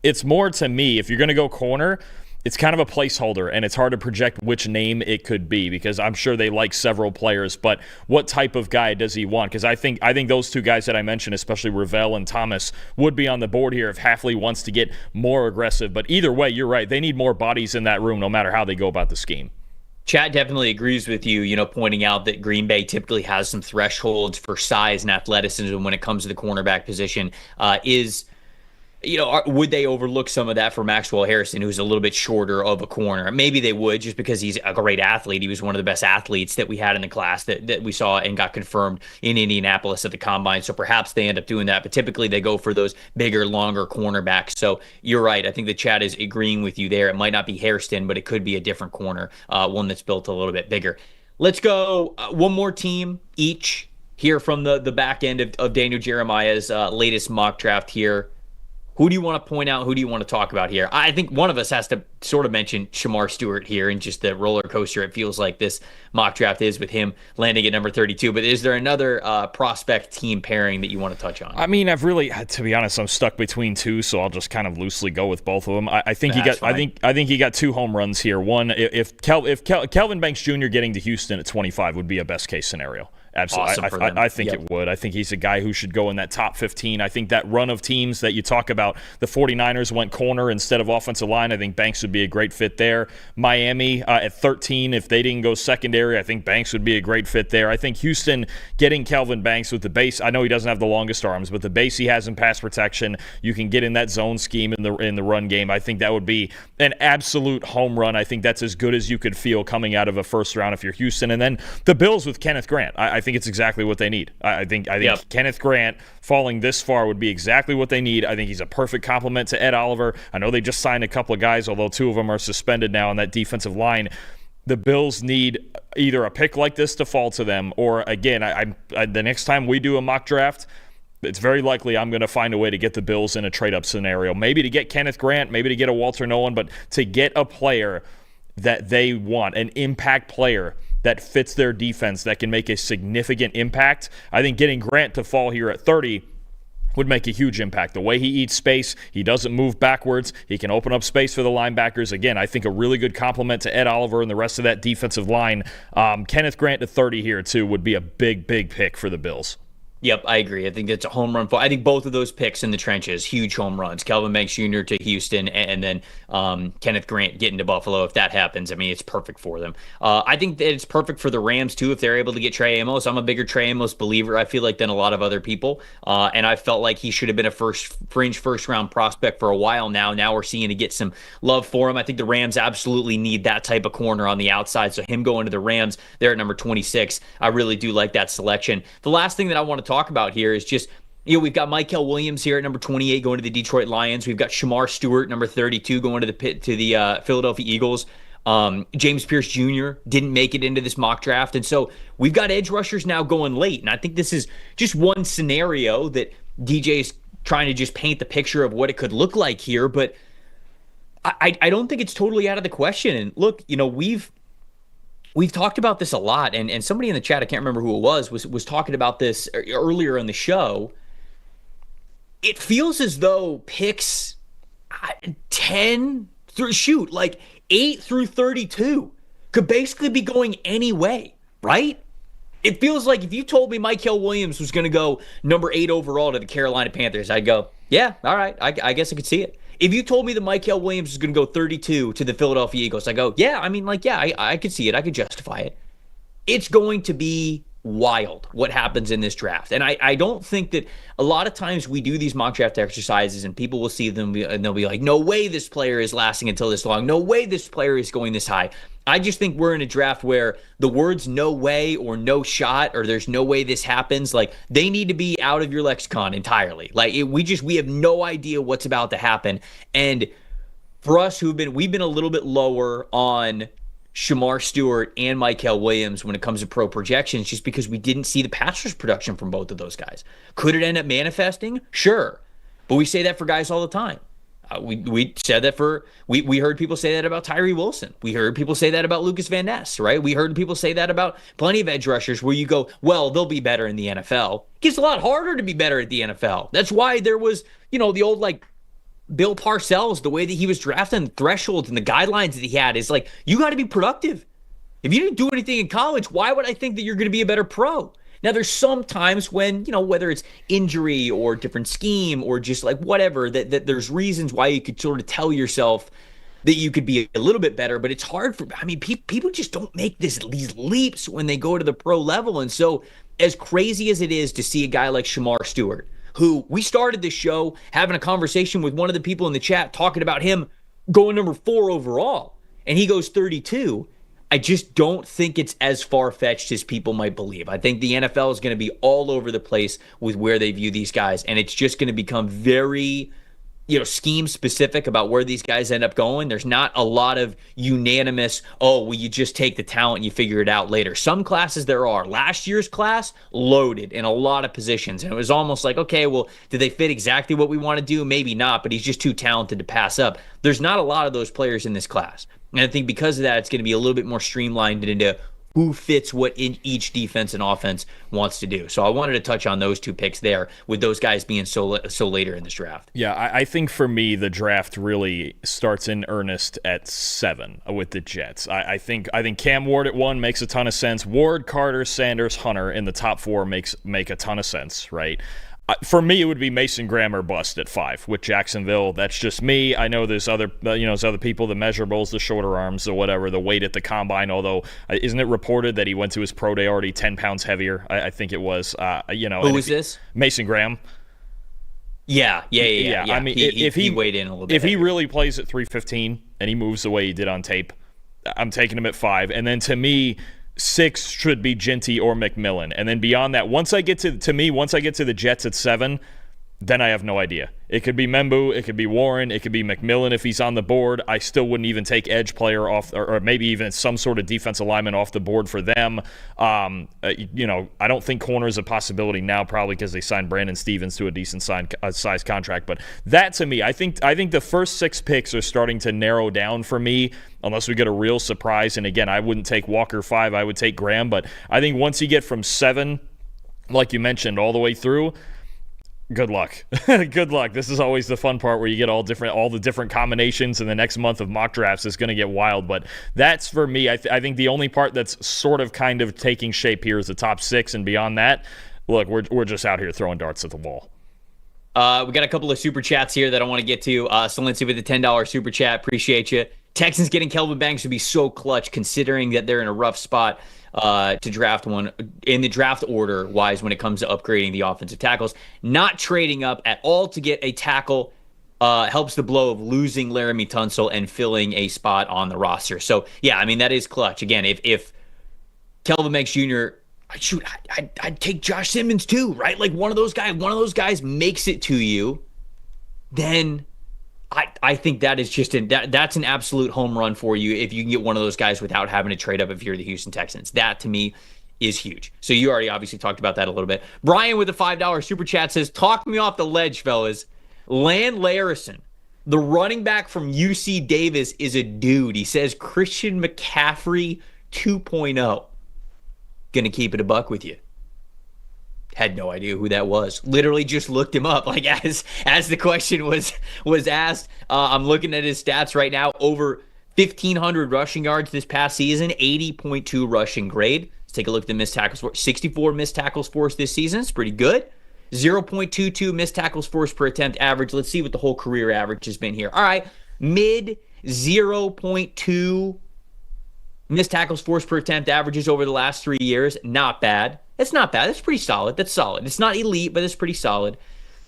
it's more, to me, if you're going to go corner, it's kind of a placeholder, and it's hard to project which name it could be, because I'm sure they like several players, but what type of guy does he want? Because I think those 2 guys that I mentioned, especially Ravel and Thomas, would be on the board here if Hafley wants to get more aggressive. But either way, you're right. They need more bodies in that room no matter how they go about the scheme. Chad definitely agrees with you, pointing out that Green Bay typically has some thresholds for size and athleticism when it comes to the cornerback position. Would they overlook some of that for Maxwell Harrison, who's a little bit shorter of a corner? Maybe they would, just because he's a great athlete. He was one of the best athletes that we had in the class that we saw and got confirmed in Indianapolis at the Combine. So perhaps they end up doing that. But typically they go for those bigger, longer cornerbacks. So you're right. I think the chat is agreeing with you there. It might not be Hairston, but it could be a different corner, one that's built a little bit bigger. Let's go one more team each here from the back end of Daniel Jeremiah's latest mock draft here. Who do you want to point out? Who do you want to talk about here? I think one of us has to sort of mention Shamar Stewart here and just the roller coaster it feels like this mock draft is with him landing at number 32. But is there another prospect team pairing that you want to touch on? I mean, to be honest, I'm stuck between two, so I'll just kind of loosely go with both of them. I think he got two home runs here. One, if Kelvin Banks Jr. getting to Houston at 25 would be a best case scenario. Absolutely. Awesome I think it would. I think he's a guy who should go in that top 15. I think that run of teams that you talk about, the 49ers went corner instead of offensive line. I think Banks would be a great fit there. Miami at 13, if they didn't go secondary, I think Banks would be a great fit there. I think Houston getting Kelvin Banks with the base, I know he doesn't have the longest arms, but the base he has in pass protection, you can get in that zone scheme in the run game. I think that would be an absolute home run. I think that's as good as you could feel coming out of a first round if you're Houston. And then the Bills with Kenneth Grant. I think it's exactly what they need. I think yep. Kenneth Grant falling this far would be exactly what they need. I think he's a perfect complement to Ed Oliver. I know they just signed a couple of guys, although two of them are suspended now on that defensive line. The Bills need either a pick like this to fall to them, or again, the next time we do a mock draft, it's very likely I'm going to find a way to get the Bills in a trade-up scenario. Maybe to get Kenneth Grant, maybe to get a Walter Nolan, but to get a player that they want, an impact player that fits their defense, that can make a significant impact. I think getting Grant to fall here at 30 would make a huge impact. The way he eats space, he doesn't move backwards. He can open up space for the linebackers. Again, I think a really good compliment to Ed Oliver and the rest of that defensive line. Kenneth Grant to 30 here, too, would be a big, big pick for the Bills. Yep, I agree. I think it's a home run. I think both of those picks in the trenches, huge home runs. Kelvin Banks Jr. to Houston, and then Kenneth Grant getting to Buffalo. If that happens, I mean, it's perfect for them. I think that it's perfect for the Rams, too, if they're able to get Trey Amos. I'm a bigger Trey Amos believer, I feel like, than a lot of other people. And I felt like he should have been a fringe first-round prospect for a while now. Now we're seeing to get some love for him. I think the Rams absolutely need that type of corner on the outside. So him going to the Rams, they're at number 26. I really do like that selection. The last thing that I want to talk about here is just, we've got Mykel Williams here at number 28 going to the Detroit Lions. We've got Shamar Stewart, number 32, going to the Philadelphia Eagles. James Pierce Jr. didn't make it into this mock draft. And so we've got edge rushers now going late. And I think this is just one scenario that DJ's trying to just paint the picture of what it could look like here. But I don't think it's totally out of the question. And look, We've talked about this a lot, and somebody in the chat, I can't remember who it was talking about this earlier in the show. It feels as though picks 8 through 32 could basically be going any way, right? It feels like if you told me Mykel Williams was going to go number 8 overall to the Carolina Panthers, I'd go, yeah, all right, I guess I could see it. If you told me that Mykel Williams is going to go 32 to the Philadelphia Eagles, I go, yeah, I mean, I could see it. I could justify it. It's going to be wild what happens in this draft. And I don't think that a lot of times we do these mock draft exercises and people will see them and they'll be like, no way this player is lasting until this long. No way this player is going this high. I just think we're in a draft where the words no way or no shot or there's no way this happens, like they need to be out of your lexicon entirely. We have no idea what's about to happen. And for us we've been a little bit lower on Shamar Stewart and Mykel Williams when it comes to pro projections, just because we didn't see the pass rush production from both of those guys. Could it end up manifesting? Sure. But we say that for guys all the time. We said that we heard people say that about Tyree Wilson. We heard people say that about Lucas Van Ness, right? We heard people say that about plenty of edge rushers where you go, well, they'll be better in the NFL. It gets a lot harder to be better at the NFL. That's why there was, the old Bill Parcells, the way that he was drafting, the thresholds and the guidelines that he had is like, you got to be productive. If you didn't do anything in college, why would I think that you're going to be a better pro? Now, there's some times when, whether it's injury or different scheme or just whatever, that there's reasons why you could sort of tell yourself that you could be a little bit better. But it's hard people just don't make these leaps when they go to the pro level. And so as crazy as it is to see a guy like Shamar Stewart, who we started this show having a conversation with one of the people in the chat talking about him going number 4 overall, and he goes 32. I just don't think it's as far-fetched as people might believe. I think the NFL is going to be all over the place with where they view these guys, and it's just going to become very scheme specific about where these guys end up going. There's not a lot of unanimous, you just take the talent and you figure it out later. Some classes there are. Last year's class, loaded in a lot of positions. And it was almost like, okay, well, did they fit exactly what we want to do? Maybe not, but he's just too talented to pass up. There's not a lot of those players in this class. And I think because of that, it's going to be a little bit more streamlined into who fits what in each defense and offense wants to do. So I wanted to touch on those two picks there, with those guys being so later in this draft. Yeah, I think for me, the draft really starts in earnest at 7 with the Jets. I think Cam Ward at 1 makes a ton of sense. Ward, Carter, Sanders, Hunter in the top 4 make a ton of sense, right? For me, it would be Mason Graham or bust at 5 with Jacksonville. That's just me. I know there's other people, the measurables, the shorter arms, or whatever, the weight at the combine. Although, isn't it reported that he went to his pro day already 10 pounds heavier? I think it was. Who is this? Mason Graham. Yeah. I mean, if he weighed in a little bit, if he really plays at 315 and he moves the way he did on tape, I'm taking him at 5. And then to me, 6 should be Ginty or McMillan. And then beyond that, once I get to the Jets at 7, then I have no idea. It could be Membu, it could be Warren, it could be McMillan if he's on the board. I still wouldn't even take edge player off, or maybe even some sort of defensive lineman off the board for them. I don't think corner is a possibility now, probably because they signed Brandon Stevens to a decent size contract. But that, to me, I think the first 6 picks are starting to narrow down for me, unless we get a real surprise. And again, I wouldn't take Walker 5, I would take Graham. But I think once you get from 7, like you mentioned, all the way through, good luck. Good luck. This is always the fun part, where you get all the different combinations, and the next month of mock drafts is going to get wild. But that's, for me, I think the only part that's sort of kind of taking shape here is the top 6, and beyond that, look, we're just out here throwing darts at the wall. We got a couple of super chats here that I want to get to. So Lindsay with the $10 super chat. Appreciate you. Texans getting Kelvin Banks would be so clutch, considering that they're in a rough spot to draft one in the draft order wise when it comes to upgrading the offensive tackles. Not trading up at all to get a tackle helps the blow of losing Laramie Tunsil and filling a spot on the roster. So yeah, I mean, that is clutch. Again, if Kelvin Banks Jr., I'd take Josh Simmons too, right? Like one of those guys makes it to you, then I think that is just that's an absolute home run for you if you can get one of those guys without having to trade up if you're the Houston Texans. That, to me, is huge. So you already obviously talked about that a little bit. Brian with a $5 super chat says, talk me off the ledge, fellas. Land Larison, the running back from UC Davis, is a dude. He says Christian McCaffrey 2.0. Gonna keep it a buck with you. Had no idea who that was. Literally just looked him up. Like as the question was asked. I'm looking at his stats right now. Over 1,500 rushing yards this past season. 80.2 rushing grade. Let's take a look at the missed tackles force. 64 missed tackles force this season. It's pretty good. 0.22 missed tackles force per attempt average. Let's see what the whole career average has been here. All right, mid 0.2 missed tackles force per attempt averages over the last 3 years. Not bad. That's not bad. That's pretty solid. That's solid. It's not elite, but it's pretty solid.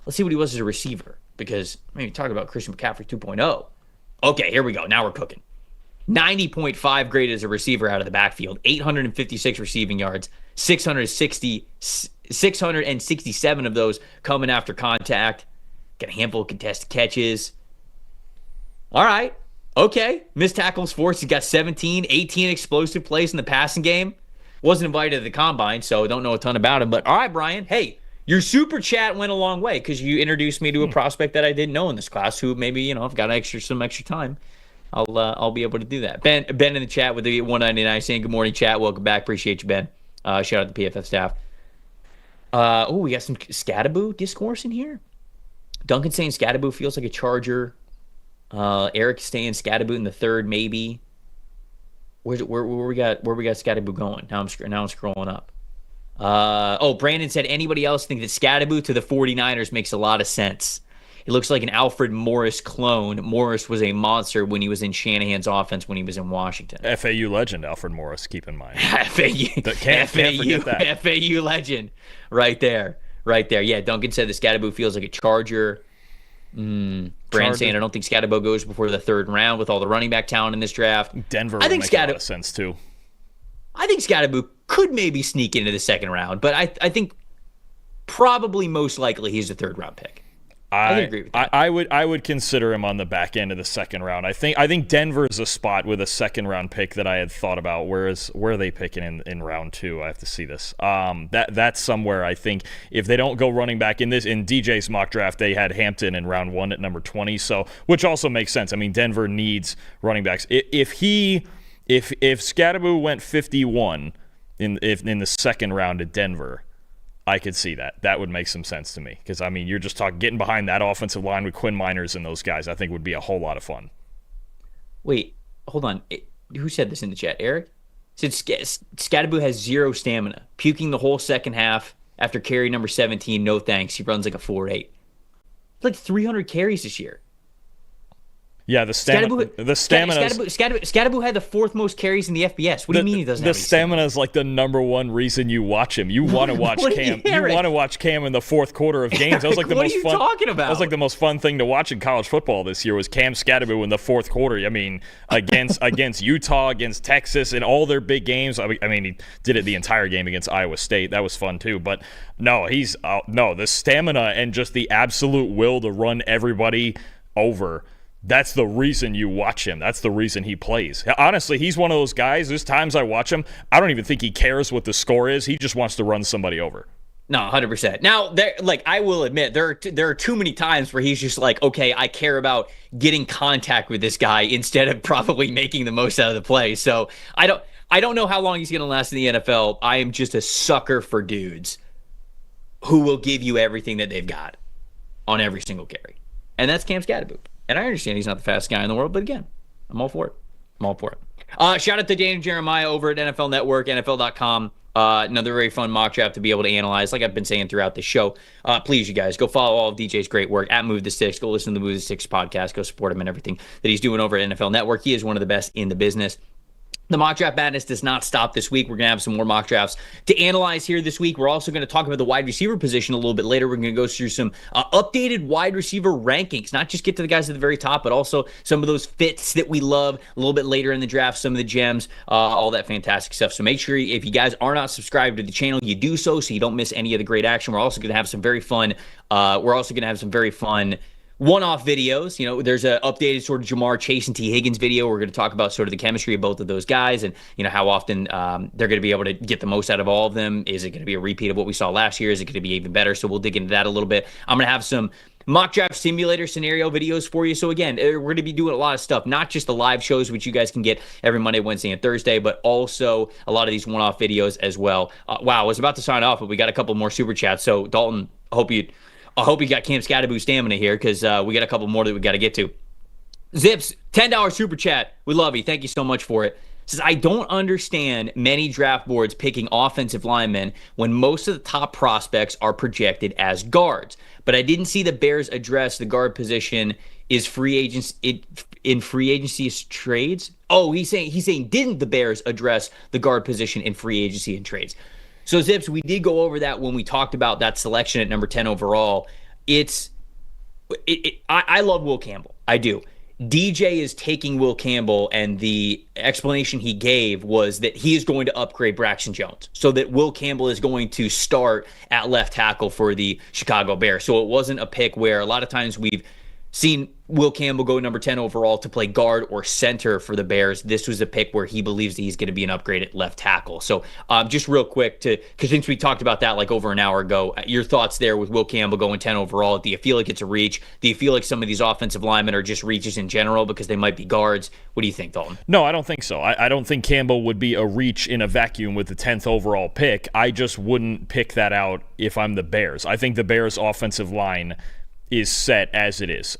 Let's see what he was as a receiver, because maybe talk about Christian McCaffrey 2.0. Okay, here we go. Now we're cooking. 90.5 grade as a receiver out of the backfield. 856 receiving yards. 667 of those coming after contact. Got a handful of contested catches. All right. Okay. Missed tackles forced. He's got 18 explosive plays in the passing game. Wasn't invited to the combine, so don't know a ton about him. But all right, Brian. Hey, your super chat went a long way because you introduced me to a prospect that I didn't know in this class who maybe, I've got some extra time. I'll be able to do that. Ben in the chat with the 199 saying good morning, chat. Welcome back. Appreciate you, Ben. Shout out to the PFF staff. We got some Scattaboo discourse in here. Duncan saying Scattaboo feels like a Charger. Eric staying Scattaboo in the third, maybe. Where we got Scattaboo going? Now I'm scrolling up. Brandon said, anybody else think that Scattaboo to the 49ers makes a lot of sense? It looks like an Alfred Morris clone. Morris was a monster when he was in Shanahan's offense when he was in Washington. FAU legend, Alfred Morris, keep in mind. Can't forget that. FAU legend right there. Yeah, Duncan said the Scattaboo feels like a Charger. Brand saying, I don't think Scattaboo goes before the third round with all the running back talent in this draft. Denver would make a lot of sense, too. I think Scattaboo could maybe sneak into the second round, but I think probably most likely he's a third round pick. I can agree with that. I would consider him on the back end of the second round. I think Denver is a spot with a second round pick that I had thought about. Where are they picking in round 2? I have to see this. That's somewhere I think if they don't go running back in DJ's mock draft, they had Hampton in round 1 at number 20. So which also makes sense. I mean, Denver needs running backs. If Scadaboo went 51 in the second round at Denver, I could see that. That would make some sense to me because, I mean, you're just talking getting behind that offensive line with Quinn Miners and those guys, I think would be a whole lot of fun. Wait, hold on. Who said this in the chat? Eric? Said Scadaboo has 0 stamina, puking the whole second half after carry number 17. No thanks. He runs like a 4.8. It's like 300 carries this year. Yeah, the stamina. Scadaboo had the 4th most carries in the FBS. What do you mean he doesn't have any stamina? Is like the number one reason you watch him. You want to watch Cam. You want to watch Cam in the fourth quarter of games. That was like the most fun. What are you talking about? That was like the most fun thing to watch in college football this year was Cam Scadaboo in the fourth quarter. I mean, against Utah, against Texas, in all their big games. I mean, he did it the entire game against Iowa State. That was fun too. But no, the stamina and just the absolute will to run everybody over. That's the reason you watch him. That's the reason he plays. Honestly, he's one of those guys. There's times I watch him, I don't even think he cares what the score is. He just wants to run somebody over. No, 100%. Now, I will admit, there are too many times where he's just like, okay, I care about getting contact with this guy instead of probably making the most out of the play. So I don't know how long he's going to last in the NFL. I am just a sucker for dudes who will give you everything that they've got on every single carry. And that's Cam Scadaboo. And I understand he's not the fastest guy in the world, but again, I'm all for it. Shout out to Daniel Jeremiah over at NFL Network, NFL.com. Another very fun mock draft to be able to analyze, like I've been saying throughout the show. Please, you guys, go follow all of DJ's great work at Move the Sticks. Go listen to the Move the Sticks podcast. Go support him and everything that he's doing over at NFL Network. He is one of the best in the business. The mock draft madness does not stop this week. We're going to have some more mock drafts to analyze here this week. We're also going to talk about the wide receiver position a little bit later. We're going to go through some updated wide receiver rankings, not just get to the guys at the very top, but also some of those fits that we love a little bit later in the draft, some of the gems, all that fantastic stuff. So make sure if you guys are not subscribed to the channel, you do so you don't miss any of the great action. We're also going to have some very fun one-off videos. You know, there's an updated sort of Jamar Chase and T. Higgins video. We're going to talk about sort of the chemistry of both of those guys and, you know, how often they're going to be able to get the most out of all of them. Is it going to be a repeat of what we saw last year? Is it going to be even better? So we'll dig into that a little bit. I'm going to have some mock draft simulator scenario videos for you. So again, we're going to be doing a lot of stuff, not just the live shows, which you guys can get every Monday, Wednesday, and Thursday, but also a lot of these one-off videos as well. Wow, I was about to sign off, but we got a couple more super chats. So Dalton, I hope you got Cam Scadaboo stamina here because we got a couple more that we got to get to. Zips, $10 super chat. We love you. Thank you so much for it. Says, I don't understand many draft boards picking offensive linemen when most of the top prospects are projected as guards. But I didn't see the Bears address the guard position in free agency trades. Oh, he's saying didn't the Bears address the guard position in free agency and trades? So, Zips, we did go over that when we talked about that selection at number 10 overall. I love Will Campbell. I do. DJ is taking Will Campbell, and the explanation he gave was that he is going to upgrade Braxton Jones so that Will Campbell is going to start at left tackle for the Chicago Bears. So it wasn't a pick where a lot of times we've seen Will Campbell go number 10 overall to play guard or center for the Bears. This was a pick where he believes that he's going to be an upgrade at left tackle. So just real quick, because since we talked about that like over an hour ago, your thoughts there with Will Campbell going 10 overall. Do you feel like it's a reach? Do you feel like some of these offensive linemen are just reaches in general because they might be guards? What do you think, Dalton? No, I don't think so. I don't think Campbell would be a reach in a vacuum with the 10th overall pick. I just wouldn't pick that out if I'm the Bears. I think the Bears' offensive line is set as it is.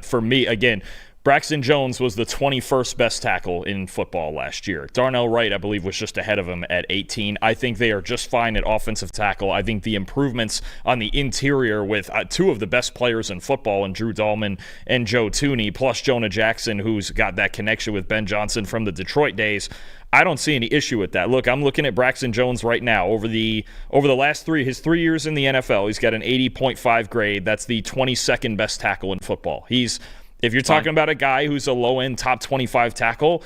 For me, again, Braxton Jones was the 21st best tackle in football last year. Darnell Wright, I believe, was just ahead of him at 18. I think they are just fine at offensive tackle. I think the improvements on the interior with two of the best players in football, and Drew Dahlman and Joe Thuney, plus Jonah Jackson, who's got that connection with Ben Johnson from the Detroit days, I don't see any issue with that. Look, I'm looking at Braxton Jones right now. Over the last his 3 years in the NFL, he's got an 80.5 grade. That's the 22nd best tackle in football. If you're talking about a guy who's a low-end top 25 tackle,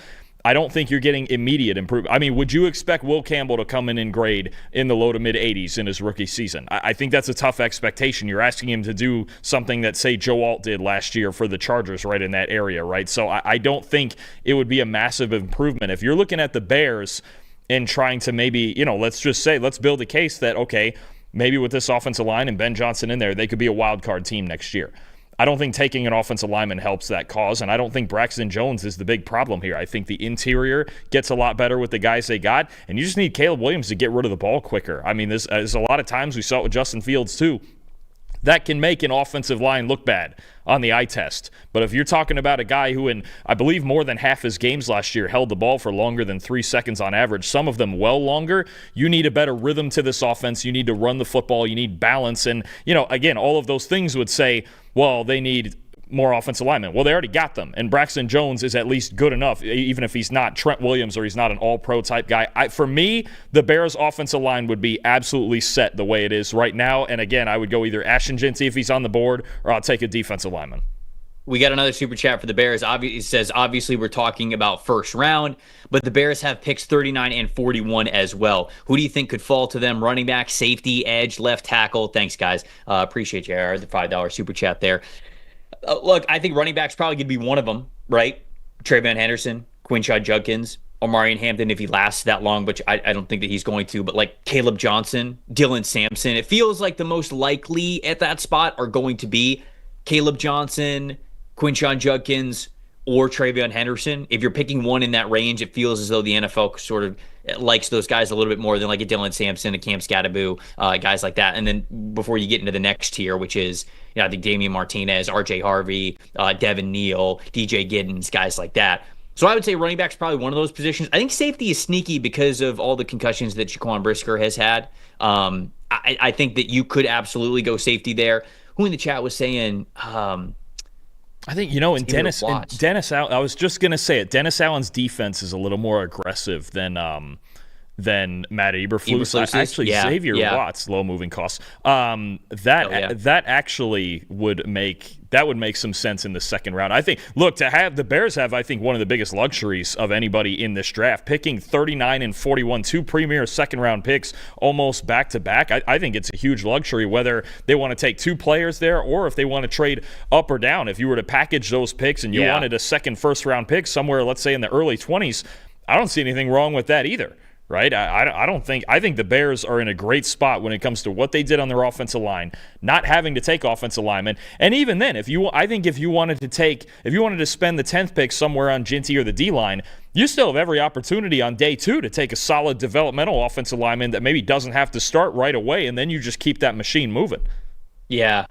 I don't think you're getting immediate improvement. I mean, would you expect Will Campbell to come in and grade in the low to mid 80s in his rookie season? I think that's a tough expectation. You're asking him to do something that, say, Joe Alt did last year for the Chargers, right in that area, right? So I don't think it would be a massive improvement. If you're looking at the Bears and trying to maybe, let's just say, let's build a case that, okay, maybe with this offensive line and Ben Johnson in there, they could be a wild card team next year. I don't think taking an offensive lineman helps that cause, and I don't think Braxton Jones is the big problem here. I think the interior gets a lot better with the guys they got, and you just need Caleb Williams to get rid of the ball quicker. I mean, there's a lot of times we saw it with Justin Fields too. That can make an offensive line look bad on the eye test. But if you're talking about a guy who in, I believe, more than half his games last year held the ball for longer than 3 seconds on average, some of them well longer, you need a better rhythm to this offense. You need to run the football. You need balance. And, again, all of those things would say, well, they need more offensive linemen. Well, they already got them, and Braxton Jones is at least good enough, even if he's not Trent Williams or he's not an all-pro type guy. For me, the Bears' offensive line would be absolutely set the way it is right now, and again, I would go either Ashton Jeanty if he's on the board, or I'll take a defensive lineman. We got another super chat for the Bears. It says, obviously, we're talking about first round, but the Bears have picks 39 and 41 as well. Who do you think could fall to them? Running back, safety, edge, left tackle? Thanks, guys. Appreciate you, the $5 super chat there. Look, I think running back's probably going to be one of them, right? Trayvon Henderson, Quinshon Judkins, Omarion Hampton if he lasts that long, but I don't think that he's going to. But like Caleb Johnson, Dylan Sampson, it feels like the most likely at that spot are going to be Caleb Johnson, Quinshon Judkins, or Trayvon Henderson. If you're picking one in that range, it feels as though the NFL sort of likes those guys a little bit more than like a Dylan Sampson, a Cam Scatterbo, guys like that. And then before you get into the next tier, which is, I think Damian Martinez, RJ Harvey, Devin Neal, DJ Giddens, guys like that. So I would say running back's probably one of those positions. I think safety is sneaky because of all the concussions that Jaquan Brisker has had. I think that you could absolutely go safety there. Who in the chat was saying... I think, and Dennis Allen, I was just going to say it. Dennis Allen's defense is a little more aggressive than Matt Eberflus. Actually, yeah, Xavier Watts, low moving costs. That actually would make some sense in the second round. I think, look, the Bears have, I think, one of the biggest luxuries of anybody in this draft, picking 39 and 41, 2 premier second round picks almost back to back. I think it's a huge luxury whether they want to take 2 players there or if they want to trade up or down. If you were to package those picks and you wanted a second first round pick somewhere, let's say in the early 20s, I don't see anything wrong with that either. Right? I think the Bears are in a great spot when it comes to what they did on their offensive line, not having to take offensive linemen. And even then, if you wanted to spend the 10th pick somewhere on Jeanty or the D-line, you still have every opportunity on day 2 to take a solid developmental offensive lineman that maybe doesn't have to start right away, and then you just keep that machine moving. Yeah.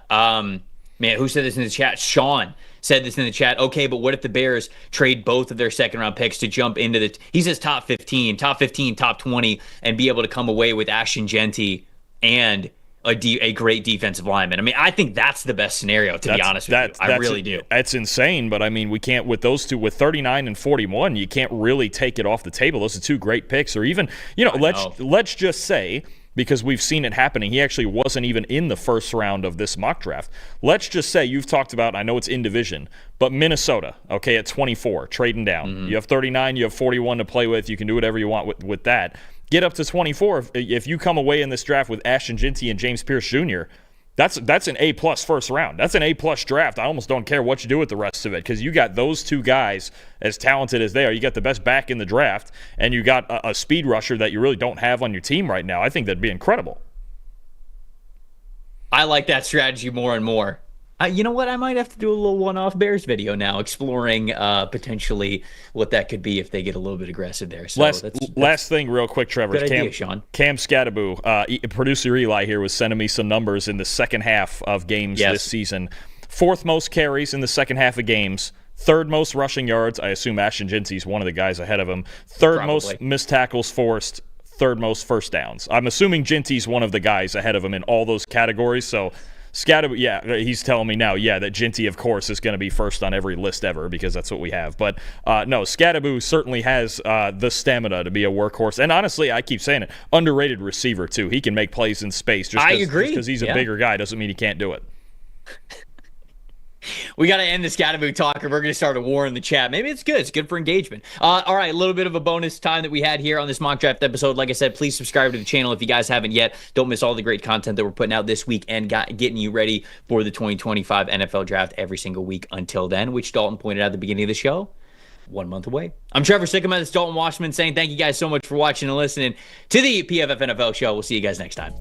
Man, who said this in the chat? Sean said this in the chat. Okay, but what if the Bears trade both of their second-round picks to jump into he says top 15, top 20, and be able to come away with Ashton Jeanty and a great defensive lineman? I mean, I think that's the best scenario, to be honest with you. I really do. That's insane, but I mean, we can't, with those two, with 39 and 41, you can't really take it off the table. Those are 2 great picks, or even, let's just say, because we've seen it happening. He actually wasn't even in the first round of this mock draft. Let's just say you've talked about, I know it's in division, but Minnesota, okay, at 24, trading down. Mm-hmm. You have 39, you have 41 to play with. You can do whatever you want with that. Get up to 24. If you come away in this draft with Ashton Jeanty and James Pierce Jr., that's an A-plus first round. That's an A-plus draft. I almost don't care what you do with the rest of it because you got those 2 guys as talented as they are. You got the best back in the draft, and you got a speed rusher that you really don't have on your team right now. I think that'd be incredible. I like that strategy more and more. You know what? I might have to do a little one-off Bears video now, exploring potentially what that could be if they get a little bit aggressive there. So last thing, real quick, Trevor. Good idea, Sean. Cam Scatterbo, producer Eli here, was sending me some numbers in the second half of games this season. 4th most carries in the second half of games. 3rd most rushing yards. I assume Ashton Jeanty's one of the guys ahead of him. 3rd most missed tackles forced. 3rd most first downs. I'm assuming Jeanty's one of the guys ahead of him in all those categories. So Scatterbo, he's telling me now, that Jeanty, of course, is going to be first on every list ever because that's what we have. But no, Scatterbo certainly has the stamina to be a workhorse. And honestly, I keep saying it, underrated receiver, too. He can make plays in space. I agree. Just because he's a bigger guy doesn't mean he can't do it. We got to end this Scatterboot talk, or we're going to start a war in the chat. Maybe it's good. It's good for engagement. All right, a little bit of a bonus time that we had here on this mock draft episode. Like I said, please subscribe to the channel if you guys haven't yet. Don't miss all the great content that we're putting out this week and getting you ready for the 2025 NFL draft every single week until then, which Dalton pointed out at the beginning of the show. 1 month away. I'm Trevor Sikkema. This is Dalton Wasserman saying thank you guys so much for watching and listening to the PFF NFL show. We'll see you guys next time.